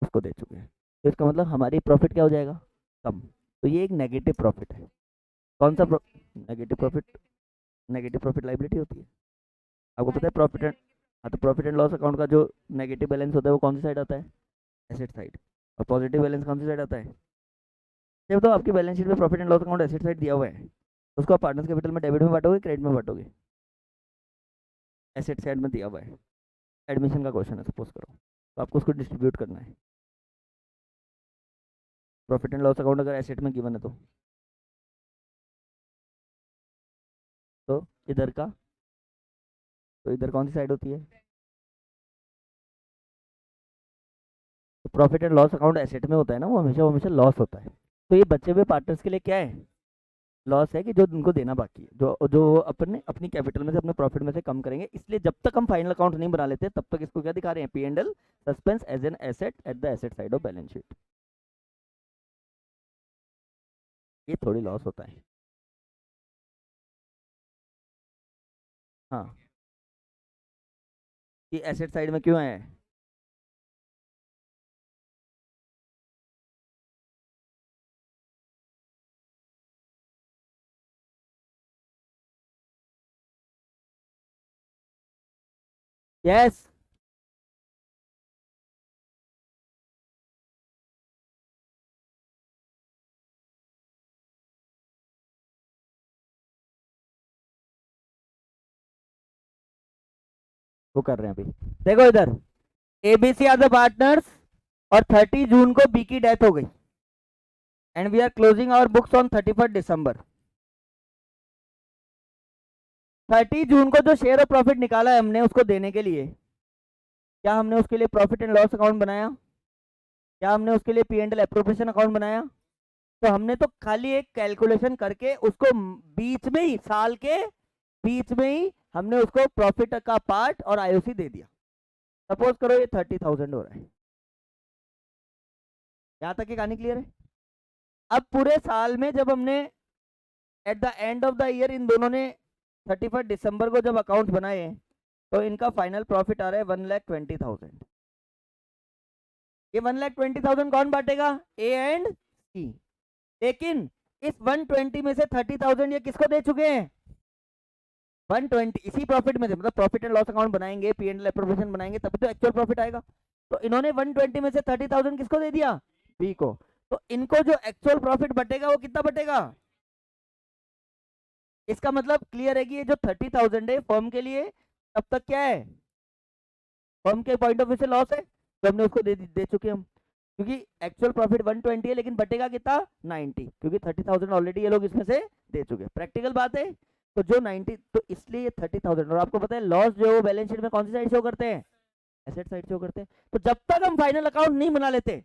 उसको दे चुके हैं। तो इसका मतलब हमारी प्रॉफिट क्या हो जाएगा, कम। तो ये एक नेगेटिव प्रॉफिट है। कौन सा negative profit? Negative profit liability होती है, आपको पता है प्रॉफिट एंड, हाँ, तो प्रॉफिट एंड लॉस अकाउंट का जो नेगेटिव बैलेंस होता है वो कौन सी साइड आता है, एसेट साइड। और पॉजिटिव बैलेंस कौन सी साइड आता है? जब तो आपकी बैलेंस शीट में profit and loss account asset side दिया हुआ है, तो उसको आप पार्टनर्स कैपिटल में डेबिट में बांटोगे, क्रेडिट में बांटोगे? एसेट साइड में दिया हुआ है, एडमिशन का क्वेश्चन है सपोज करो, तो आपको उसको डिस्ट्रीब्यूट करना है। प्रॉफिट एंड लॉस अकाउंट अगर एसेट में गिवन है तो इधर का, तो इधर कौन सी साइड होती है? तो profit and loss account asset में होता है ना, वो हमेशा लॉस होता है। तो ये बचे हुए पार्टनर्स के लिए क्या है, लॉस है कि जो उनको देना बाकी है, जो जो अपने अपनी कैपिटल में से अपने प्रॉफिट में से कम करेंगे। इसलिए जब तक हम फाइनल अकाउंट नहीं बना लेते तब तक इसको क्या दिखा रहे हैं, P and L suspense as an asset at the asset side of balance sheet. ये थोड़ी लॉस होता है। हाँ, ये एसेट साइड में क्यों है। यस, वो कर रहे हैं अभी। देखो इधर, एबीसी आर द पार्टनर्स, और 30 जून को बी की डेथ हो गई, and we are closing our books on 31 December. 30 जून को जो शेयर ऑफ प्रॉफिट निकाला है हमने उसको देने के लिए, क्या हमने उसके लिए प्रॉफिट एंड लॉस अकाउंट बनाया, क्या हमने उसके लिए P and L appropriation account बनाया। तो हमने तो खाली एक कैलकुलेशन करके उसको बीच में ही, साल के बीच में ही हमने उसको प्रॉफिट का पार्ट और आईओसी दे दिया। सपोज करो ये 30,000 हो रहा है, यहां तक की कहानी क्लियर है। अब पूरे साल में जब हमने at the end of the year in दोनों ने 31 दिसंबर को जब अकाउंट बनाए, तो इनका फाइनल प्रॉफिट आ रहा है 1,20,000। ये 1,20,000 कौन बांटेगा, ए एंड सी। लेकिन इस 120 में से 30,000 ये किसको दे चुके हैं, 120 इसी प्रॉफिट में से, मतलब प्रॉफिट एंड लॉस अकाउंट बनाएंगे, पी एंड एल एप्रोप्रिएशन बनाएंगे, तभी तो एक्चुअल प्रॉफिट आएगा। तो इन्होंने 120 में से 30,000 किसको दे दिया, बी को। तो इनको जो एक्चुअल प्रॉफिट बटेगा वो कितना बटेगा। इसका मतलब क्लियर है कि ये जो 30,000 है फर्म के लिए तब तक क्या है, फर्म के पॉइंट ऑफ व्यू से लॉस है, तो हमने उसको दे चुके हम। क्योंकि एक्चुअल प्रॉफिट 120 है लेकिन बटेगा कितना 90, क्योंकि 30,000 ऑलरेडी ये लोग इसमें से दे चुके। प्रैक्टिकल बात है। तो जो 90, तो इसलिए 30,000, और आपको पता है लॉस जो है वो बैलेंस शीट में कौन सी साइड शो करते हैं, एसेट साइड शो करते हैं। तो जब तक हम फाइनल अकाउंट नहीं बना लेते,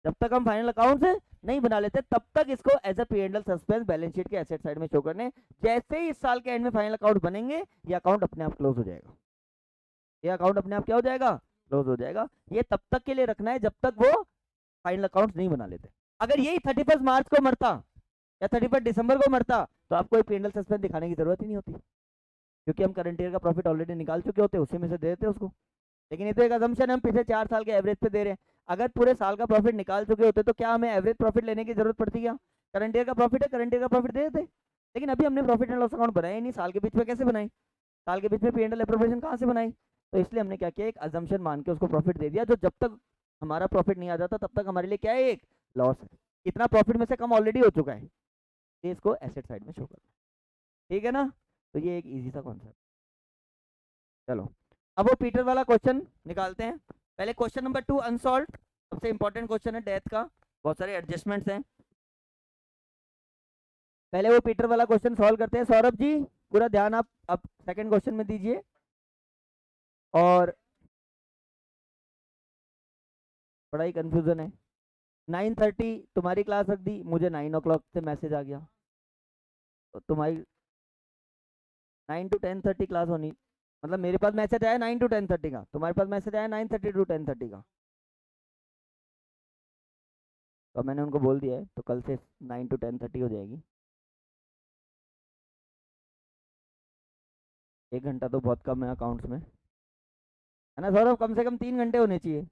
जब तक हम फाइनल अकाउंट नहीं बना लेते तब तक इसको as a P and L suspense balance sheet के एसेट साइड में शो करने। जैसे ही इस साल के एंड में फाइनल अकाउंट बनेंगे ये अकाउंट अपने आप क्लोज हो जाएगा, ये अकाउंट अपने आप क्या हो जाएगा, क्लोज हो जाएगा। ये तब तक के लिए रखना है जब तक वो फाइनल अकाउंट नहीं बना लेते। अगर यही 31 मार्च को मरता या 31 दिसंबर को मरता तो आपको कोई पी एंड एल सस्पेंस दिखाने की जरूरत ही नहीं होती, क्योंकि हम करंट ईयर का प्रॉफिट ऑलरेडी निकाल चुके होते, उसी में से दे देते उसको। लेकिन ये तो एक अजम्पशन है, हम पिछले 4 साल के एवरेज पे दे रहे हैं। अगर पूरे साल का प्रॉफिट निकाल चुके होते तो क्या हमें एवरेज प्रॉफिट लेने की जरूरत पड़ती, क्या करंट ईयर का प्रॉफिट है, करंट ईयर का प्रॉफिट दे देते। लेकिन अभी हमने प्रॉफिट एंड लॉस अकाउंट बनाया ही नहीं, साल के बीच में कैसे बनाई, साल के बीच में पी एंड एल एप्रोप्रिएशन कहाँ से बनाई। तो इसलिए हमने क्या किया, एक अजम्पशन मान के उसको प्रॉफिट दे दिया, जो जब तक हमारा प्रॉफिट नहीं आ जाता तब तक हमारे लिए क्या है, एक लॉस है। इतना प्रॉफिट में से कम ऑलरेडी हो चुका है, ये इसको एसेट साइड में शो करना है। ठीक है ना। तो ये एक इजी सा कॉन्सेप्ट। चलो अब वो पीटर वाला क्वेश्चन निकालते हैं। पहले क्वेश्चन नंबर 2 अनसॉल्व, सबसे इंपॉर्टेंट क्वेश्चन है डेथ का, बहुत सारे एडजस्टमेंट्स हैं। पहले वो पीटर वाला क्वेश्चन सॉल्व करते हैं। सौरभ जी पूरा ध्यान आप सेकंड क्वेश्चन में दीजिए। और बड़ा ही कंफ्यूजन है। 9:30 तुम्हारी क्लास रख दी, मुझे 9 o'clock से मैसेज आ गया, तो तुम्हारी 9 to 10:30 क्लास होनी, मतलब मेरे पास मैसेज आया 9 to 10:30 का, तुम्हारे पास मैसेज आया 9:30 to 10:30 का। तो मैंने उनको बोल दिया है, तो कल से 9 to 10:30 हो जाएगी। 1 घंटा तो बहुत कम है अकाउंट्स में, है ना सौरभ, कम से कम 3 घंटे होने चाहिए।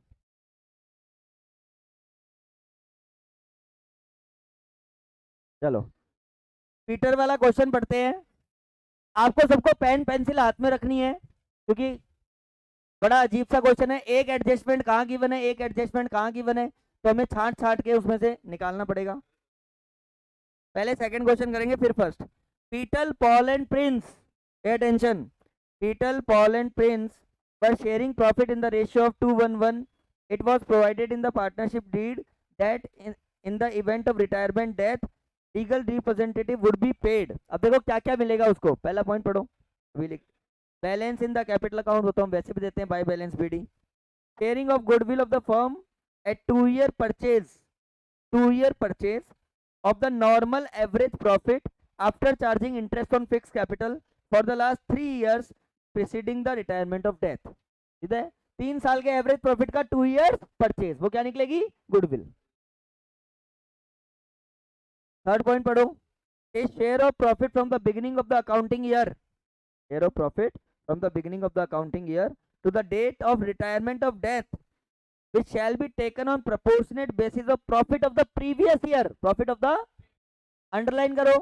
चलो पीटर वाला क्वेश्चन पढ़ते हैं। आपको सबको पेन पेंसिल हाथ में रखनी है, क्योंकि बड़ा अजीब सा क्वेश्चन है। एक एडजस्टमेंट कहाँ गिवन है, एक एडजस्टमेंट कहाँ गिवन है, तो हमें छांट छांट के उसमें से निकालना पड़ेगा। पहले सेकंड क्वेश्चन करेंगे फिर first. Peter Paul and Prince, pay attention, Peter Paul and Prince were sharing profit in the ratio of 2:1. It was provided in the partnership deed that in the event of retirement death legal representative would be paid. अब देखो क्या क्या मिलेगा उसको, पहला point पढ़ो। Balance in the capital account, होता हम वैसे भी देते हैं by balance BD. Sharing of goodwill of the firm a 2 year purchase of the normal average profit after charging interest on fixed capital for the last 3 years preceding the retirement of death. ठीक है, 3 साल के average profit का 2 years purchase, वो क्या निकलेगी? Goodwill. Third point पढ़ो, a share of profit from the beginning of the accounting year, share of profit from the beginning of the accounting year to the date of retirement of death which shall be taken on proportionate basis of profit of the previous year. Profit of the, underline करो,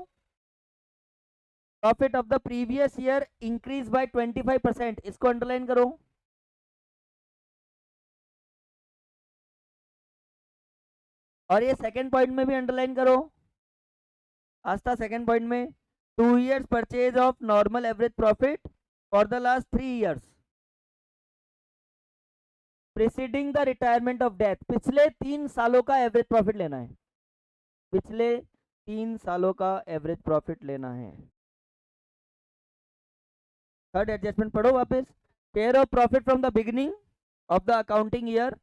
profit of the previous year increase by 25%, इसको underline करो। और ये second point में भी underline करो, आस्था second point में 2 years purchase of normal average profit for the last 3 years preceding the retirement of death, पिछले 3 सालों का एवरेज प्रॉफिट लेना है, पिछले 3 सालों का एवरेज प्रॉफिट लेना है। थर्ड एडजस्टमेंट पढ़ो वापस, share of profit from the beginning of the accounting year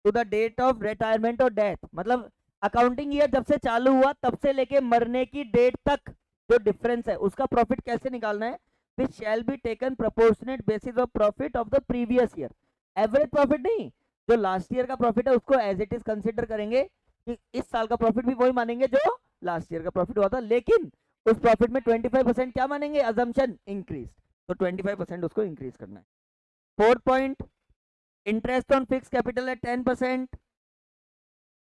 to the date of retirement और डेथ, मतलब अकाउंटिंग ईयर जब से चालू हुआ तब से लेके मरने की डेट तक जो डिफरेंस है उसका प्रॉफिट कैसे निकालना है, which shall be taken proportionate basis of profit of the previous year। Average profit नहीं, जो लास्ट ईयर का प्रॉफिट है उसको एज इट इज कंसिडर करेंगे कि इस साल का प्रॉफिट भी वही मानेंगे जो लास्ट ईयर का प्रॉफिट हुआ था, लेकिन उस प्रॉफिट में 25% क्या मानेंगे, अजम्पशन इंक्रीज, तो 25% उसको इंक्रीज करना है। Fourth point, interest on fix capital at 10%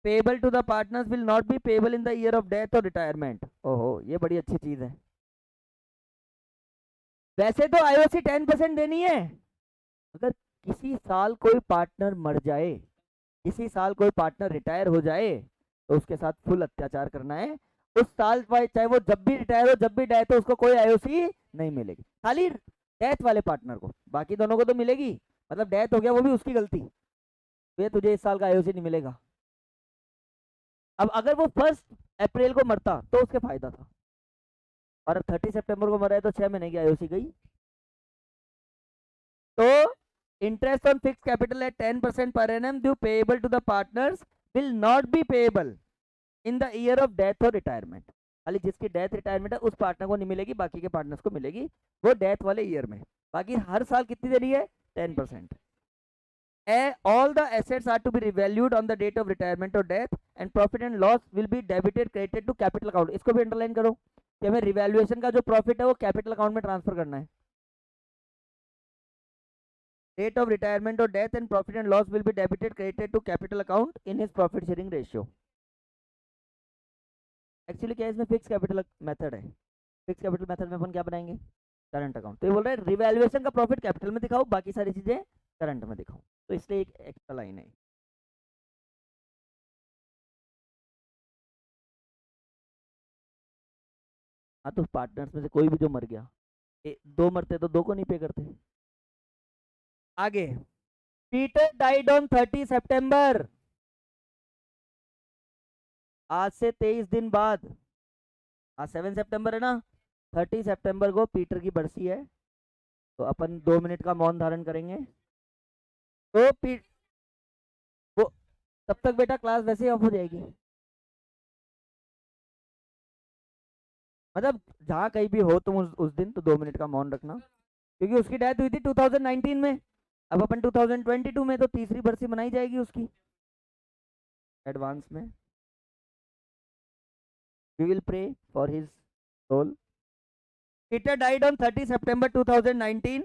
payable to the partners will not be payable in the year of death और रिटायरमेंट। ओहो, ये बड़ी अच्छी चीज है। वैसे तो आईओसी 10% देनी है, अगर किसी साल कोई पार्टनर मर जाए, किसी साल कोई पार्टनर रिटायर हो जाए तो उसके साथ फुल अत्याचार करना है उस साल, चाहे वो जब भी रिटायर हो जब भी डेथ हो उसको कोई आईओसी नहीं मिलेगी, खाली डेथ वाले पार्टनर को, बाकी दोनों को तो मिलेगी, मतलब डेथ हो गया वो भी उसकी गलती, वे तुझे इस साल का आईओसी नहीं मिलेगा। अब अगर वो 1 अप्रैल को मरता तो उसके फायदा था, और 30 सितंबर को मरा है तो 6 महीने की आईओसी गई। तो interest on fix capital at 10% per annum due payable to the partners will not be payable in the year of death और रिटायरमेंट, खाली जिसकी डेथ रिटायरमेंट है उस पार्टनर को नहीं मिलेगी, बाकी के पार्टनर्स को मिलेगी वो डेथ वाले ईयर में, बाकी हर साल कितनी देनी है, 10%। all the assets are to be revalued on the date of retirement or death and profit and loss will be debited credited to capital account। इसको भी अंडरलाइन करो कि हमें रिवैल्यूएशन का जो प्रॉफिट है वो कैपिटल अकाउंट में ट्रांसफर करना है। Date of retirement or death and profit and loss will be debited credited to capital account in his profit sharing ratio। Actually क्या है, इसमें फिक्स कैपिटल मेथड है, फिक्स कैपिटल मेथड में अपन क्या बनाएंगे, करंट अकाउंट। तो ये बोल रहे हैं रिवैल्यूएशन का प्रॉफिट कैपिटल में दिखाओ, बाकी सारी चीजें करंट में दिखाओ, तो इसलिए एक एक्स्ट्रा लाइन है। हाँ, तो पार्टनर्स में से कोई भी जो मर गया, 2 मरते तो 2 को नहीं पे करते। आगे, पीटर डाइड ऑन 30 सितंबर, आज से 23 दिन बाद, आज 7 सितंबर है ना, 30 सितंबर को पीटर की बरसी है, तो अपन 2 मिनट का मौन धारण करेंगे। तो वो तब तक बेटा क्लास वैसे ही ऑफ हो जाएगी, मतलब जहाँ कहीं भी हो तुम उस दिन तो 2 मिनट का मौन रखना, क्योंकि उसकी डेथ हुई थी 2019 में, अब अपन 2022 में, तो तीसरी बरसी मनाई जाएगी उसकी एडवांस में। We will pray for his soul. Peter died on 30 September 2019.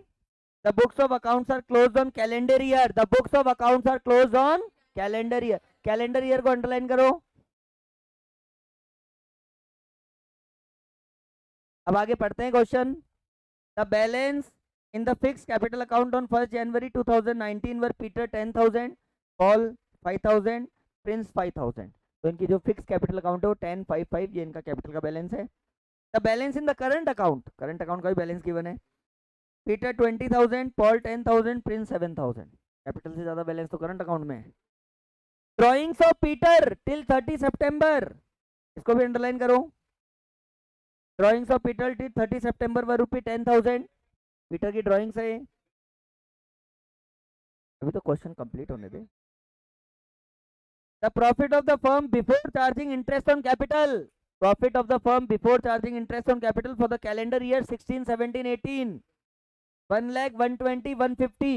The books of accounts are closed on calendar year. The books of accounts are closed on calendar year. Calendar year को underline करो। अब आगे पढ़ते हैं question. The balance in the fixed capital account on 1st January 2019 were Peter 10,000, Paul 5,000, Prince 5,000। तो इनकी जो fix capital account है वो 1055, ये इनका कैपिटल का बैलेंस है। The balance in the current account, current account का भी बैलेंस गिवन है, पीटर 20,000, पॉल 10,000, प्रिंस 7,000। कैपिटल से ज्यादा बैलेंस तो करंट अकाउंट में है। ड्रॉइंग्स ऑफ पीटर टिल 30 सितंबर, इसको भी अंडरलाइन करो। ड्रॉइंग्स ऑफ पीटर टिल 30 सितंबर वर रुपी 10,000, पीटर की ड्रॉइंग्स है। अभी तो क्वेश्चन कंप्लीट होने दे। The profit of the firm before charging interest on capital, profit of the firm before charging interest on capital for the calendar year 16 17 18, 1 lakh 120 150,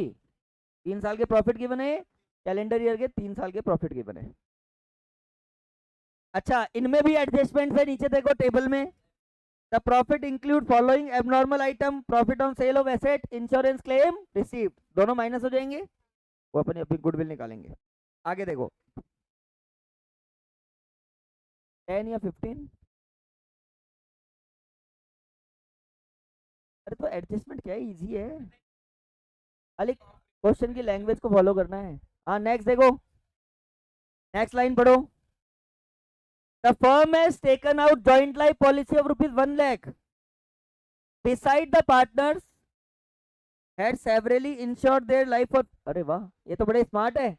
3 साल के profit given है, calendar year के 3 साल के प्रॉफिट गिवन है। अच्छा, इनमें भी एडजस्टमेंट है, नीचे देखो टेबल में। The profit include following abnormal item, profit on sale of asset, insurance claim received, दोनों माइनस हो जाएंगे, वो अपनी अपनी गुडविल निकालेंगे। आगे देखो 10 या 15, अरे तो एडजस्टमेंट क्या है, इजी है, खाली क्वेश्चन की लैंग्वेज को फॉलो करना है। हाँ नेक्स्ट देखो, नेक्स्ट लाइन पढ़ो। The firm has taken out joint life policy of ₹1 lakh, beside the partners had severally insured their life for, अरे वाह ये तो बड़े स्मार्ट है,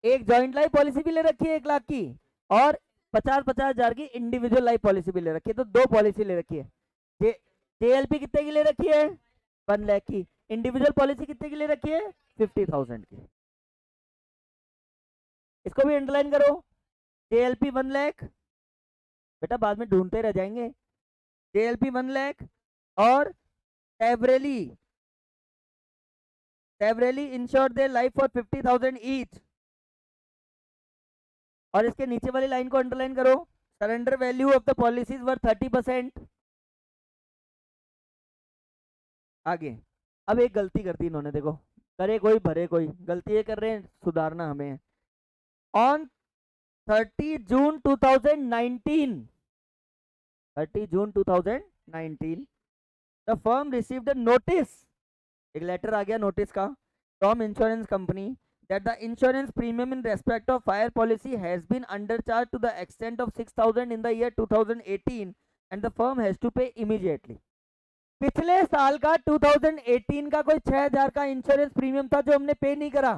एक जॉइंट लाइफ पॉलिसी भी ले रखी है 1 लाख की, और 50-50 हजार की इंडिविजुअल लाइफ पॉलिसी भी ले रखी है, तो 2 पॉलिसी ले रखी है। जेएलपी कितने की ले रखी है, 1 लाख की, इंडिविजुअल पॉलिसी कितने की ले रखी है, 50,000 की। इसको भी अंडरलाइन करो, जेएलपी 1 लाख, बेटा बाद में ढूंढते रह जाएंगे, जेएलपी 1 लाख और severally insured their life for 50,000 each, और इसके नीचे वाली लाइन को अंडरलाइन करो, surrender value of the policies were 30%। आगे, अब एक गलती कर दी इन्होंने, देखो करे कोई भरे कोई, गलती ये कर रहे हैं, सुधारना हमें। On 30 June 2019, 30 June 2019 the firm received a notice, एक लेटर आ गया नोटिस का, from insurance company that the insurance premium in respect of fire policy has been undercharged to the extent of 6,000 in the year 2018 and the firm has to pay immediately। पिछले साल का 2018 का कोई 6,000 का insurance premium था जो हमने पे नहीं करा,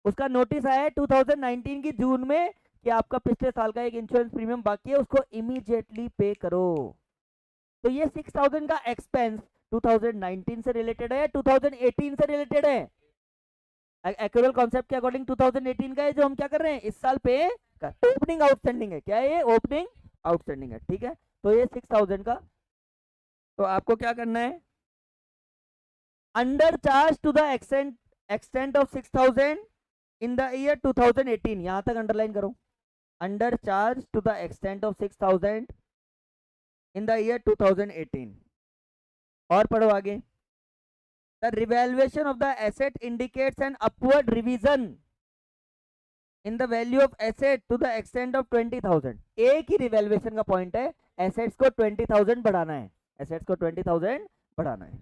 उसका नोटिस आया है 2019 की जून में कि आपका पिछले साल का एक इंश्योरेंस प्रीमियम बाकी है, उसको इमीडिएटली पे करो। तो ये 6,000 का एक्सपेंस 2019 से रिलेटेड है, 2018 से रिलेटेड है, एक्चुअल कॉन्सेप्ट के अकॉर्डिंग 2018 का है जो हम क्या कर रहे हैं, इस साल पे कर, ओपनिंग आउटस्टैंडिंग है, क्या है ये, ओपनिंग आउटस्टैंडिंग है, ठीक है। तो ये 6,000 का, तो आपको क्या करना है, under charge to the extent of 6,000 in the year 2018, यहां तक अंडरलाइन करो, under charge to the extent of 6,000 in the year 2018। और पढ़ो आगे, the revaluation of the asset indicates an upward revision in the value of asset to the extent of 20,000, एक ही revaluation का point है, assets को 20,000 बढ़ाना है, एसेट्स को 20,000 बढ़ाना है।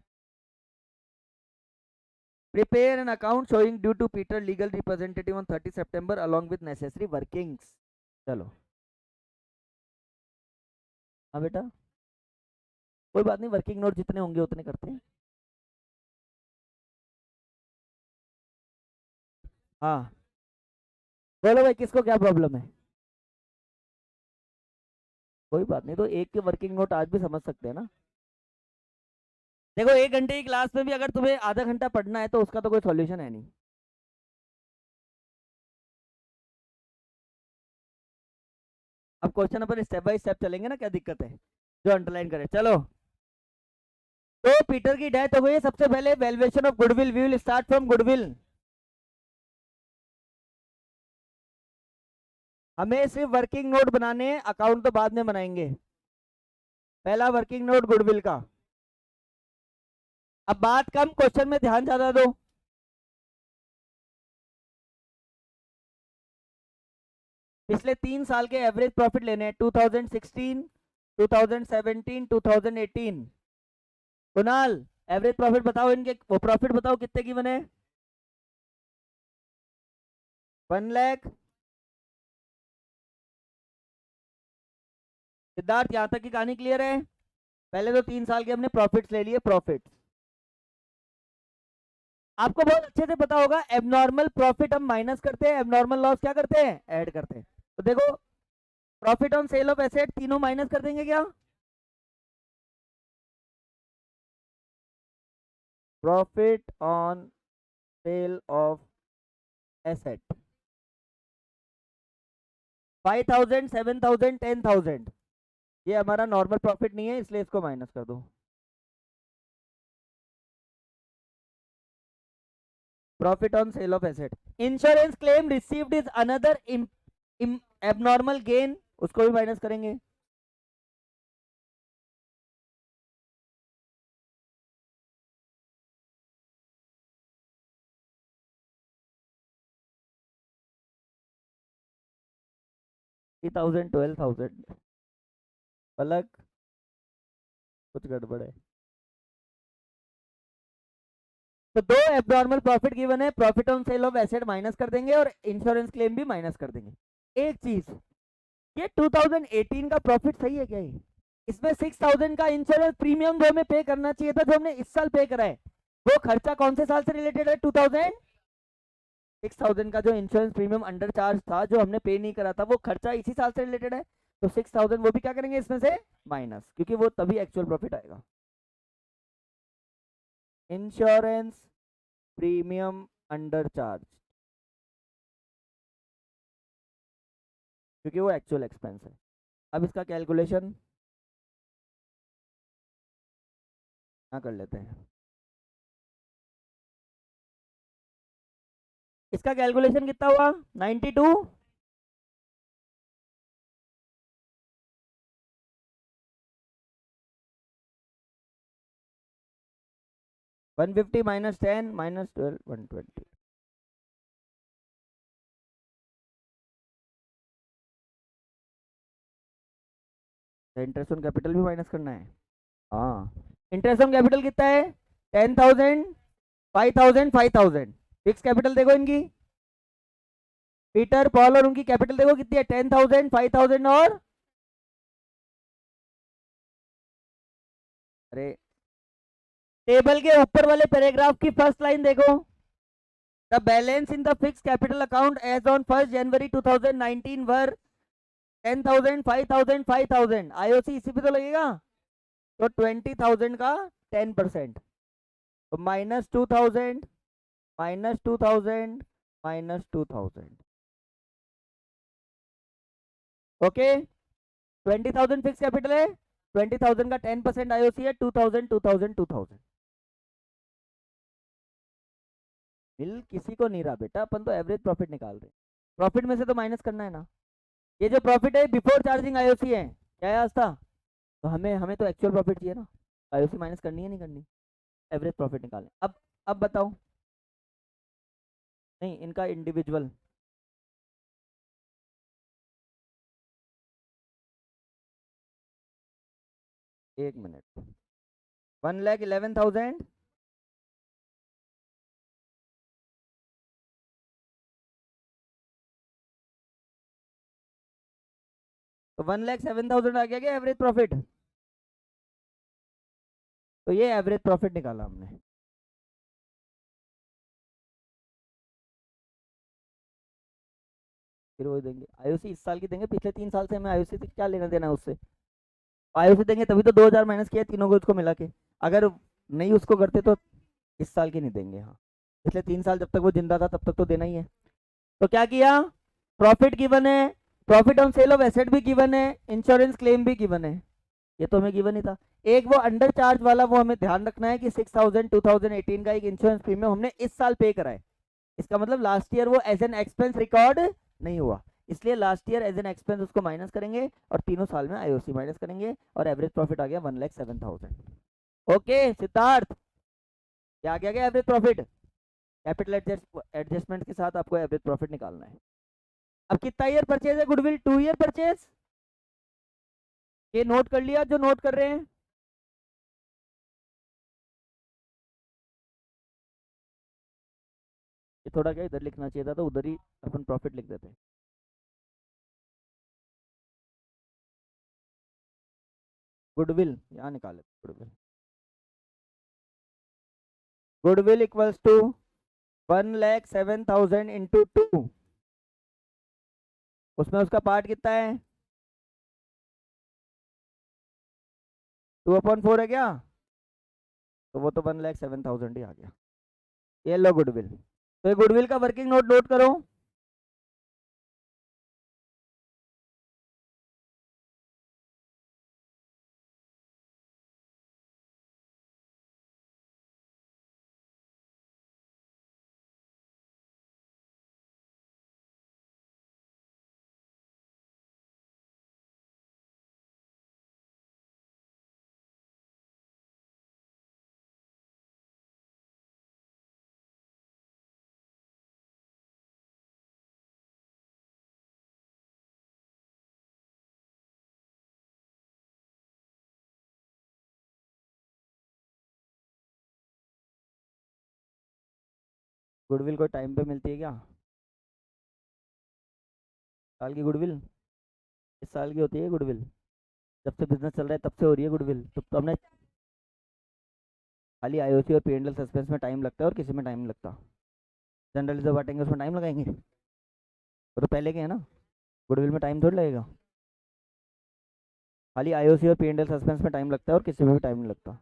Prepare an account showing due to Peter legal representative on 30 September along with necessary workings। चलो हाँ बेटा, कोई बात नहीं, वर्किंग नोट जितने होंगे उतने करते हैं। हाँ बोलो भाई, किसको क्या प्रॉब्लम है, कोई बात नहीं, तो एक के वर्किंग नोट आज भी समझ सकते हैं ना। देखो 1 घंटे की क्लास में भी अगर तुम्हें आधा घंटा पढ़ना है तो उसका तो कोई सॉल्यूशन है नहीं। अब question upon step by step चलेंगे ना, क्या दिक्कत है, जो अंडरलाइन करें। चलो, तो पीटर की डेथ हो गई, सबसे पहले valuation of goodwill, we will start from goodwill. हमें सिर्फ वर्किंग नोट बनाने हैं, अकाउंट तो बाद में बनाएंगे। पहला वर्किंग नोट गुडविल का। अब बात कम, क्वेश्चन में ध्यान ज्यादा दो। पिछले 3 साल के एवरेज प्रॉफिट लेने हैं, 2016, 2017, 2018। कुणाल एवरेज प्रॉफिट बताओ, इनके वो प्रॉफिट बताओ कितने की बने, 1 लाख। सिद्धार्थ यहां तक की कहानी क्लियर है, पहले तो 3 साल के हमने प्रॉफिट्स ले लिए, प्रॉफिट्स आपको बहुत अच्छे से पता होगा, एबनॉर्मल प्रॉफिट हम माइनस करते हैं, एबनॉर्मल लॉस क्या करते हैं, ऐड करते हैं। तो देखो profit on sale of asset तीनों माइनस कर देंगे क्या, profit on sale of asset 5000, 7000, 10,000, ये हमारा नॉर्मल प्रॉफिट नहीं है, इसलिए इसको माइनस कर दो। Profit on sale of asset. Insurance claim received is another abnormal gain, उसको भी माइनस करेंगे। $3,000, 12,000 अलग, कुछ गड़बड़ है। तो दो एबनॉर्मल प्रॉफिट गिवन है, profit on sale of asset minus कर देंगे और इंश्योरेंस क्लेम भी माइनस कर देंगे। एक चीज, ये 2018 का प्रॉफिट सही है क्या? ये इसमें 6,000 का इंश्योरेंस प्रीमियम जो हमें पे करना चाहिए था, जो हमने इस साल पे करा है, वो खर्चा कौन से साल से रिलेटेड है? 6,000 का जो इंश्योरेंस प्रीमियम अंडर चार्ज था, जो हमने पे नहीं करा था, वो खर्चा इसी साल से रिलेटेड है। तो 6,000 वो भी क्या करेंगे इसमें से माइनस, क्योंकि वो तभी एक्चुअल प्रॉफिट आएगा। इंश्योरेंस प्रीमियम अंडर चार्ज, क्योंकि वो एक्चुअल एक्सपेंस है। अब इसका कैलकुलेशन यहाँ कर लेते हैं। इसका कैलकुलेशन कितना हुआ? 92, 150 minus 10 minus 12, 120। Interest on capital भी माइनस करना है। हाँ, इंटरेस्ट ऑन कैपिटल कितना है? 10,000, 5,000, 5,000। फिक्स कैपिटल देखो इनकी, पीटर पॉल और उनकी कैपिटल देखो कितनी है? 10,000, 5,000 और, अरे टेबल के ऊपर वाले पैराग्राफ की फर्स्ट लाइन देखो। The balance in the fix capital account as on 1 January 2019 वर 10,000, 5,000, 5,000। आईओसी इसी पे तो लगेगा। तो 20,000 का 10%, तो -2,000, -2,000, -2,000। ओके, 20,000 फिक्स कैपिटल है, 20,000 का 10% आईओसी है, 2,000, 2,000, 2,000। मिल किसी को नहीं रहा बेटा, अपन तो एवरेज प्रॉफिट निकाल रहे हैं। प्रॉफिट में से तो माइनस करना है ना। ये जो प्रॉफिट है बिफोर चार्जिंग आईओसी है, क्या है आस्था? तो हमें हमें तो एक्चुअल प्रॉफिट चाहिए ना, आईओसी माइनस करनी है नहीं करनी? एवरेज प्रॉफिट निकालें। अब बताओ। नहीं, इनका इंडिविजुअल। एक मिनट, 1,11,000, तो 1,07,000 आ गया क्या एवरेज प्रॉफिट? तो ये एवरेज प्रॉफिट निकाला हमने। फिर वो देंगे आईओसी इस साल की देंगे, पिछले 3 साल से हमें आईओसी से क्या लेना देना है उससे? आईओसी देंगे तभी तो 2,000 माइनस किया तीनों को उसको मिला के। अगर नहीं उसको करते तो इस साल की नहीं देंगे। हाँ, पिछले 3 साल जब तक वो जिंदा था तब तक तो देना ही है। तो क्या किया? प्रॉफिट गिवन है, profit on sale of asset भी गिवन है, इंश्योरेंस क्लेम भी गिवन है। ये तो हमें गिवन ही था। एक वो अंडर चार्ज वाला, वो हमें ध्यान रखना है कि 6,000 2018 का एक इंश्योरेंस प्रीमियम हमने इस साल पे करा है। इसका मतलब लास्ट ईयर वो एज एन एक्सपेंस रिकॉर्ड नहीं हुआ, इसलिए last year as an expense उसको माइनस करेंगे और तीनों साल में आईओसी माइनस करेंगे और एवरेज प्रॉफिट आ गया 1,07,000। ओके सिद्धार्थ, क्या आ गया एवरेज प्रॉफिट? कैपिटल एडजस्टमेंट के साथ आपको एवरेज प्रॉफिट निकालना है। अब कितना ईयर परचेज है गुडविल? 2 year purchase. ये नोट कर लिया जो नोट कर रहे हैं? ये थोड़ा क्या इधर लिखना चाहिए था, तो उधर ही अपन प्रॉफिट लिख देते हैं। गुडविल यहाँ निकाले, goodwill, goodwill equals to 1,07,000 into 2। उसमें उसका पार्ट कितना है? 2/4 है क्या? तो वो तो 1,07,000 ही आ गया। ये लो गुडविल। तो ये गुडविल का वर्किंग नोट नोट करो। गुडविल को टाइम पे मिलती है क्या? साल की गुडविल इस साल की होती है गुडविल। जब से बिजनेस चल रहा है तब से हो रही है गुडविल। तो हमने खाली आईओसी और पी एंड एल सस्पेंस में टाइम लगता है और किसी में टाइम नहीं लगता। जनरल रिजर्व बांटेंगे उसमें टाइम लगाएंगे, वो तो पहले के है ना। गुडविल में टाइम थोड़ी लगेगा। खाली आईओसी और पी एंड एल सस्पेंस में टाइम लगता है और किसी में भी टाइम नहीं लगता।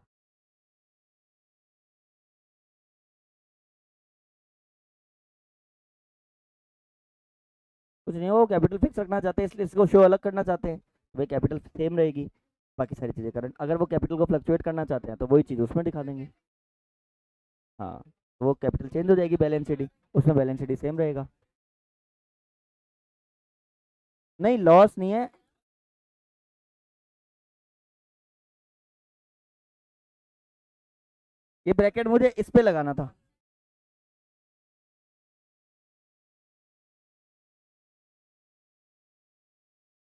कुछ नहीं, वो कैपिटल फिक्स रखना चाहते हैं इसलिए इसको शो अलग करना चाहते हैं। भाई कैपिटल सेम रहेगी, बाकी सारी चीज़ें करंट। अगर वो कैपिटल को फ्लक्चुएट करना चाहते हैं तो वही चीज़ उसमें दिखा देंगे। हाँ, तो वो कैपिटल चेंज हो जाएगी बैलेंस शीट, उसमें बैलेंस शीट सेम रहेगा। नहीं, लॉस नहीं है। ये ब्रैकेट मुझे इस पे लगाना था।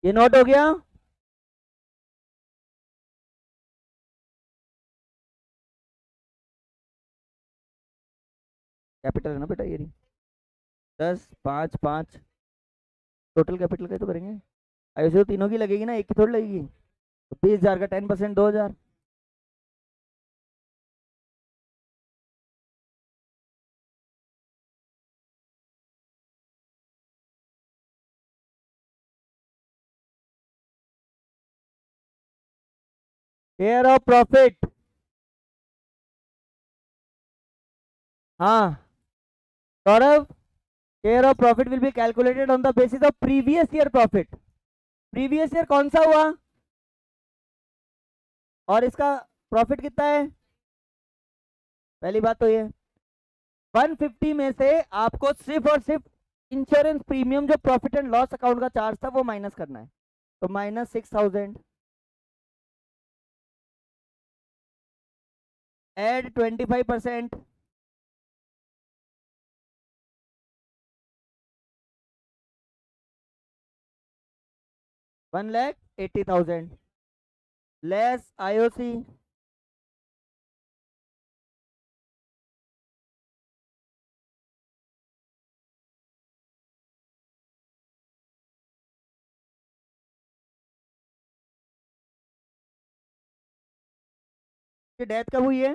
ये नोट हो गया। कैपिटल है ना बेटा ये रही। 10, 5, 5 टोटल कैपिटल का ही तो करेंगे। ऐसे तो तीनों की लगेगी ना, एक की थोड़ी लगेगी। तो 20,000 का 10% 2,000। Share of profit. हाँ Saurabh, share of profit will be calculated on the basis of previous year profit. Previous year कौन सा हुआ और इसका प्रॉफिट कितना है? पहली बात तो ये 150 में से आपको सिर्फ और सिर्फ इंश्योरेंस प्रीमियम जो प्रॉफिट एंड लॉस अकाउंट का चार्ज था वो माइनस करना है। तो -6,000, एड 25%, 1,80,000 लेस आईओसी। डेथ कब हुई है?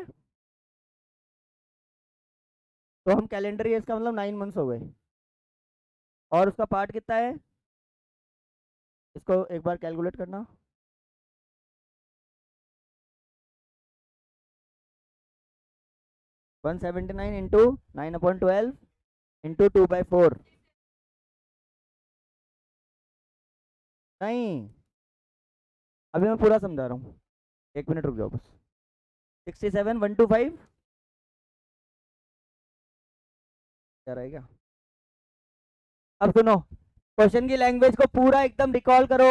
तो हम कैलेंडर ईयर का मतलब 9 मंथ्स हो गए। और उसका पार्ट कितना है? इसको एक बार कैलकुलेट करना। 179 इंटू 9/12 इंटू 2/4। नहीं, अभी मैं पूरा समझा रहा हूँ, 1 मिनट रुक जाओ बस। 67,125 क्या रहेगा? अब सुनो, क्वेश्चन की लैंग्वेज को पूरा एकदम रिकॉल करो।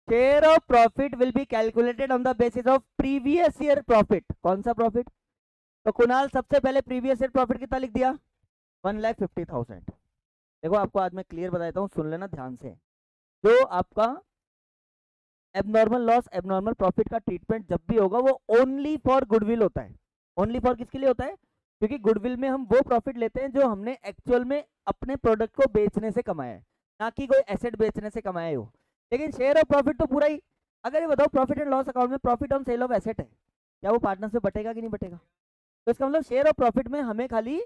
Share of profit will be calculated on the basis of previous year profit. कौन सा प्रॉफिट? तो कुणाल सबसे पहले प्रीवियस ईयर प्रॉफिट कितना लिख दिया? 1,50,000। देखो आपको आज मैं क्लियर बताता हूँ, सुन लेना ध्यान से। जो आपका एबनॉर्मल लॉस एबनॉर्मल प्रॉफिट का ट्रीटमेंट जब भी होगा वो ओनली फॉर गुडविल होता है। ओनली फॉर किसके लिए होता है? क्योंकि गुडविल में हम वो प्रॉफिट लेते हैं जो हमने एक्चुअल में अपने प्रोडक्ट को बेचने से कमाया है, ना कि कोई एसेट बेचने से कमाया हो। लेकिन शेयर ऑफ प्रॉफिट तो पूरा ही। अगर ये बताओ प्रॉफिट एंड लॉस अकाउंट में profit on sale of asset है, क्या वो पार्टनर से बटेगा कि नहीं बटेगा? तो इसका मतलब शेयर ऑफ प्रॉफिट में हमें खाली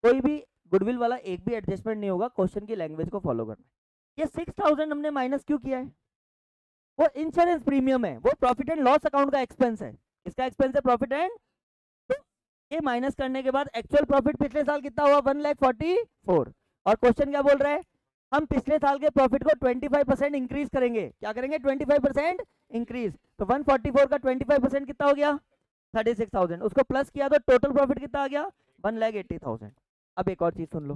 कोई भी गुडविल वाला एक भी एडजस्टमेंट नहीं होगा, क्वेश्चन की लैंग्वेज को फॉलो करना है। ये 6,000 हमने माइनस क्यों किया है? वो इंश्योरेंस प्रीमियम है, वो प्रॉफिट एंड लॉस अकाउंट का एक्सपेंस है। किसका एक्सपेंस है? Profit and. ये माइनस करने के बाद एक्चुअल प्रॉफिट पिछले साल कितना हुआ 1,44,000। और क्वेश्चन क्या बोल रहा है, हम पिछले साल के प्रॉफिट को 25% इंक्रीज करेंगे। क्या करेंगे 25% इंक्रीज। तो 144 का 25% कितना हो गया 36,000। उसको प्लस किया तो टोटल प्रॉफिट कितना आ गया 1,80,000। अब एक और चीज सुन लो,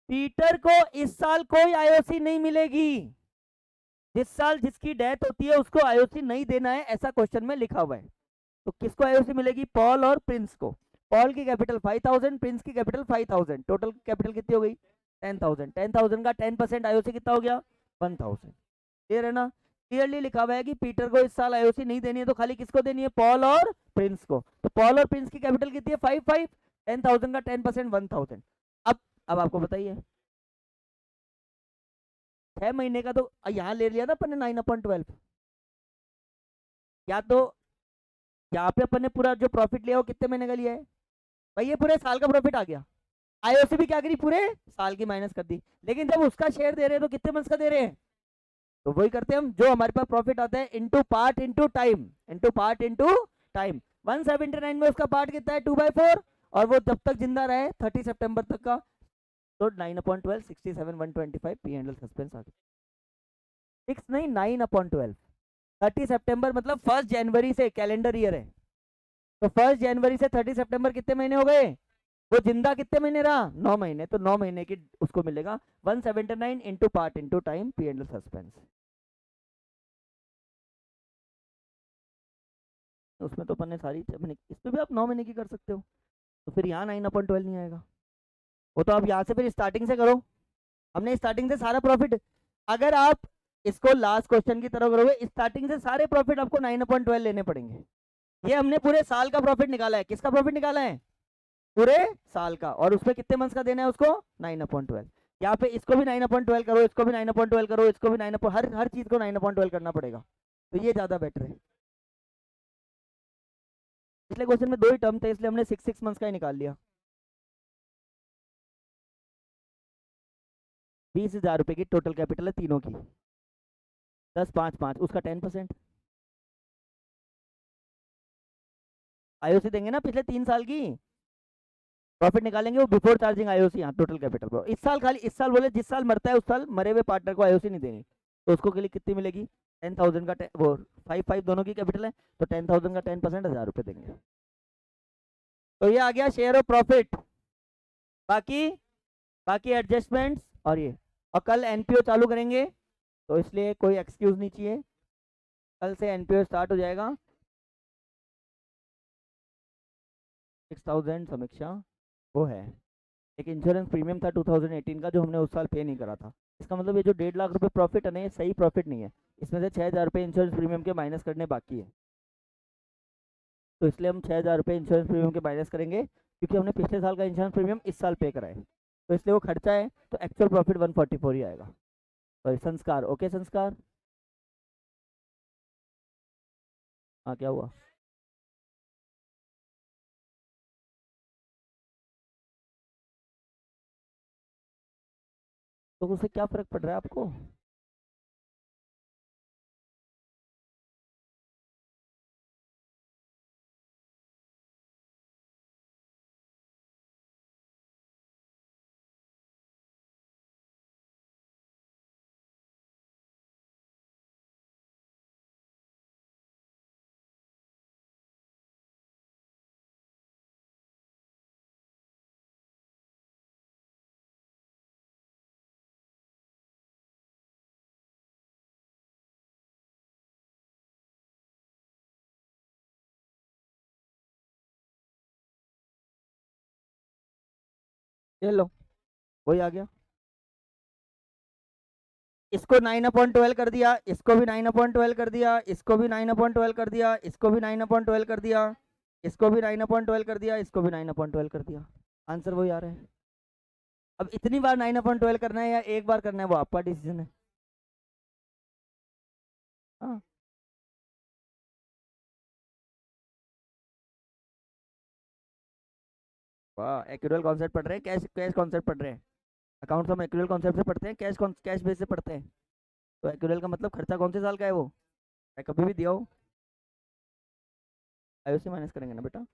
पीटर को इस साल कोई आईओसी नहीं मिलेगी। जिस साल जिसकी डेथ होती है उसको आईओसी नहीं देना है, ऐसा क्वेश्चन में लिखा हुआ है। तो किसको आईओसी मिलेगी, पॉल और प्रिंस को। पॉल की कैपिटल 5,000, प्रिंस की कैपिटल 5,000, टोटल कैपिटल कितनी हो गई 10,000। 10,000 का 10% आईओसी कितना हो गया 1,000। क्लियर है ना। क्लियरली लिखा हुआ है कि पीटर को इस साल आईओसी नहीं देनी है, तो खाली किसको देनी है, पॉल और प्रिंस को। तो पॉल और प्रिंस की कैपिटल कितनी है 5,500, 10,000 का 10% 1,000। अब आपको बताइए 6 महीने का तो यहाँ ले लिया ना अपन ने 9/12। या तो यहाँ पे अपन ने पूरा जो प्रॉफिट लिया वो कितने महीने का लिया है भाई, ये पूरे साल का प्रॉफिट आ गया। आईओसी भी क्या करी पूरे साल की माइनस कर दी। लेकिन जब उसका शेयर दे रहे हैं तो कितने मंथ्स का दे रहे हैं, तो वही करते हैं हम, जो हमारे पास प्रॉफिट आता है into part into time, into part into time. 179 में उसका पार्ट कितना है 2/4, और वो जब तक जिंदा रहे 30 सितंबर तक का। तो 9/12 67 125 पी एंडल सस्पेंस आ गया। 6 नहीं 9/12। 30 सितंबर मतलब 1 जनवरी से, कैलेंडर ईयर है, तो 1 जनवरी से 30 सितंबर कितने महीने हो गए, वो जिंदा कितने महीने रहा 9 महीने, तो 9 महीने की उसको मिलेगा 179 into part into time P and L suspense. उसमें तो अपन ने सारी अपने, इस पे भी आप 9 महीने की कर सकते हो, तो फिर यहाँ 9/12 नहीं आएगा। वो तो आप यहाँ से फिर स्टार्टिंग से करो, हमने स्टार्टिंग से सारा प्रॉफिट, अगर आप इसको लास्ट क्वेश्चन की तरह करोगे स्टार्टिंग से सारे प्रॉफिट आपको 9/12 लेने पड़ेंगे। ये हमने पूरे साल का प्रॉफिट निकाला है, किसका प्रॉफिट निकाला है पूरे साल का, और उसमें कितने मंथ्स का देना है उसको 9/12। यहाँ पे इसको भी 9/12 करो, इसको भी 9/12 करो, इसको भी 9, हर चीज को 9/12 करना पड़ेगा, तो ये ज्यादा बेटर है। पिछले क्वेश्चन में 2 ही टर्म थे इसलिए हमने 6 मंथ्स का ही निकाल लिया। 20,000 रुपए की टोटल कैपिटल है तीनों की, 10 5 5 उसका 10%। आईओसी देंगे ना पिछले 3 साल की, प्रॉफिट निकालेंगे वो बिफोर चार्जिंग आईओसी। यहाँ टोटल कैपिटल को इस साल खाली, इस साल बोले जिस साल मरता है उस साल मरे हुए पार्टनर को आईओसी नहीं देनी, तो उसको के लिए कितनी मिलेगी 10,000 का वो 5 5 दोनों की कैपिटल है, तो 10,000 का 10% 1,000 रुपये देंगे। तो ये आ गया शेयर ऑफ प्रॉफिट। बाकी बाकी एडजस्टमेंट्स और ये, और कल एनपीओ चालू करेंगे, तो इसलिए कोई एक्सक्यूज नहीं चाहिए, कल से एनपीओ स्टार्ट हो जाएगा। 6,000 समीक्षा वो है, एक इंश्योरेंस प्रीमियम था 2018 का जो हमने उस साल पे नहीं करा था। इसका मतलब ये जो 1.5 लाख रुपए प्रॉफिट है ना, ये सही प्रॉफिट नहीं है, इसमें से 6,000 रुपये इंश्योरेंस प्रीमियम के माइनस करने बाकी है। तो इसलिए हम 6,000 रुपये इंश्योरेंस प्रीमियम के माइनस करेंगे, क्योंकि हमने पिछले साल का इंश्योरेंस प्रीमियम इस साल पे करा है, तो इसलिए वो खर्चा है, तो एक्चुअल प्रॉफिट 144 ही आएगा। सॉरी संस्कार, ओके संस्कार, हाँ क्या हुआ, तो उससे क्या फर्क पड़ रहा है आपको। ये लो वही आ गया, इसको 9/12 कर दिया, इसको भी 9/12 कर दिया, इसको भी 9/12 कर दिया, इसको भी 9/12 कर दिया, इसको भी 9/12 कर दिया, इसको भी 9/12 कर दिया, आंसर वही आ रहा है। अब इतनी बार 9/12 करना है या एक बार करना है वो आपका डिसीजन है। हाँ वाह, एक्यूरल कॉन्सेप्ट पढ़ रहे हैं, कैश कैश कॉन्सेप्ट पढ़ रहे हैं। अकाउंट्स हम एक्यूरल कॉन्सेप्ट से पढ़ते हैं, कैश कैश बेस से पढ़ते हैं। तो एक्यूरल का मतलब खर्चा कौन से साल का है वो, मैं कभी भी दिया हो, आईओसी माइनस करेंगे ना बेटा।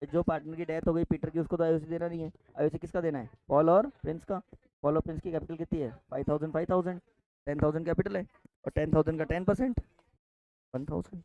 जो पार्टनर की डेथ हो गई पीटर की, उसको तो आईओसी देना नहीं है। आईओसी किसका देना है? पॉल और प्रिंस का। पॉल और प्रिंस की कैपिटल कितनी है? 5,000 5,000। 10,000 कैपिटल है, और 10,000 का 10% 1,000।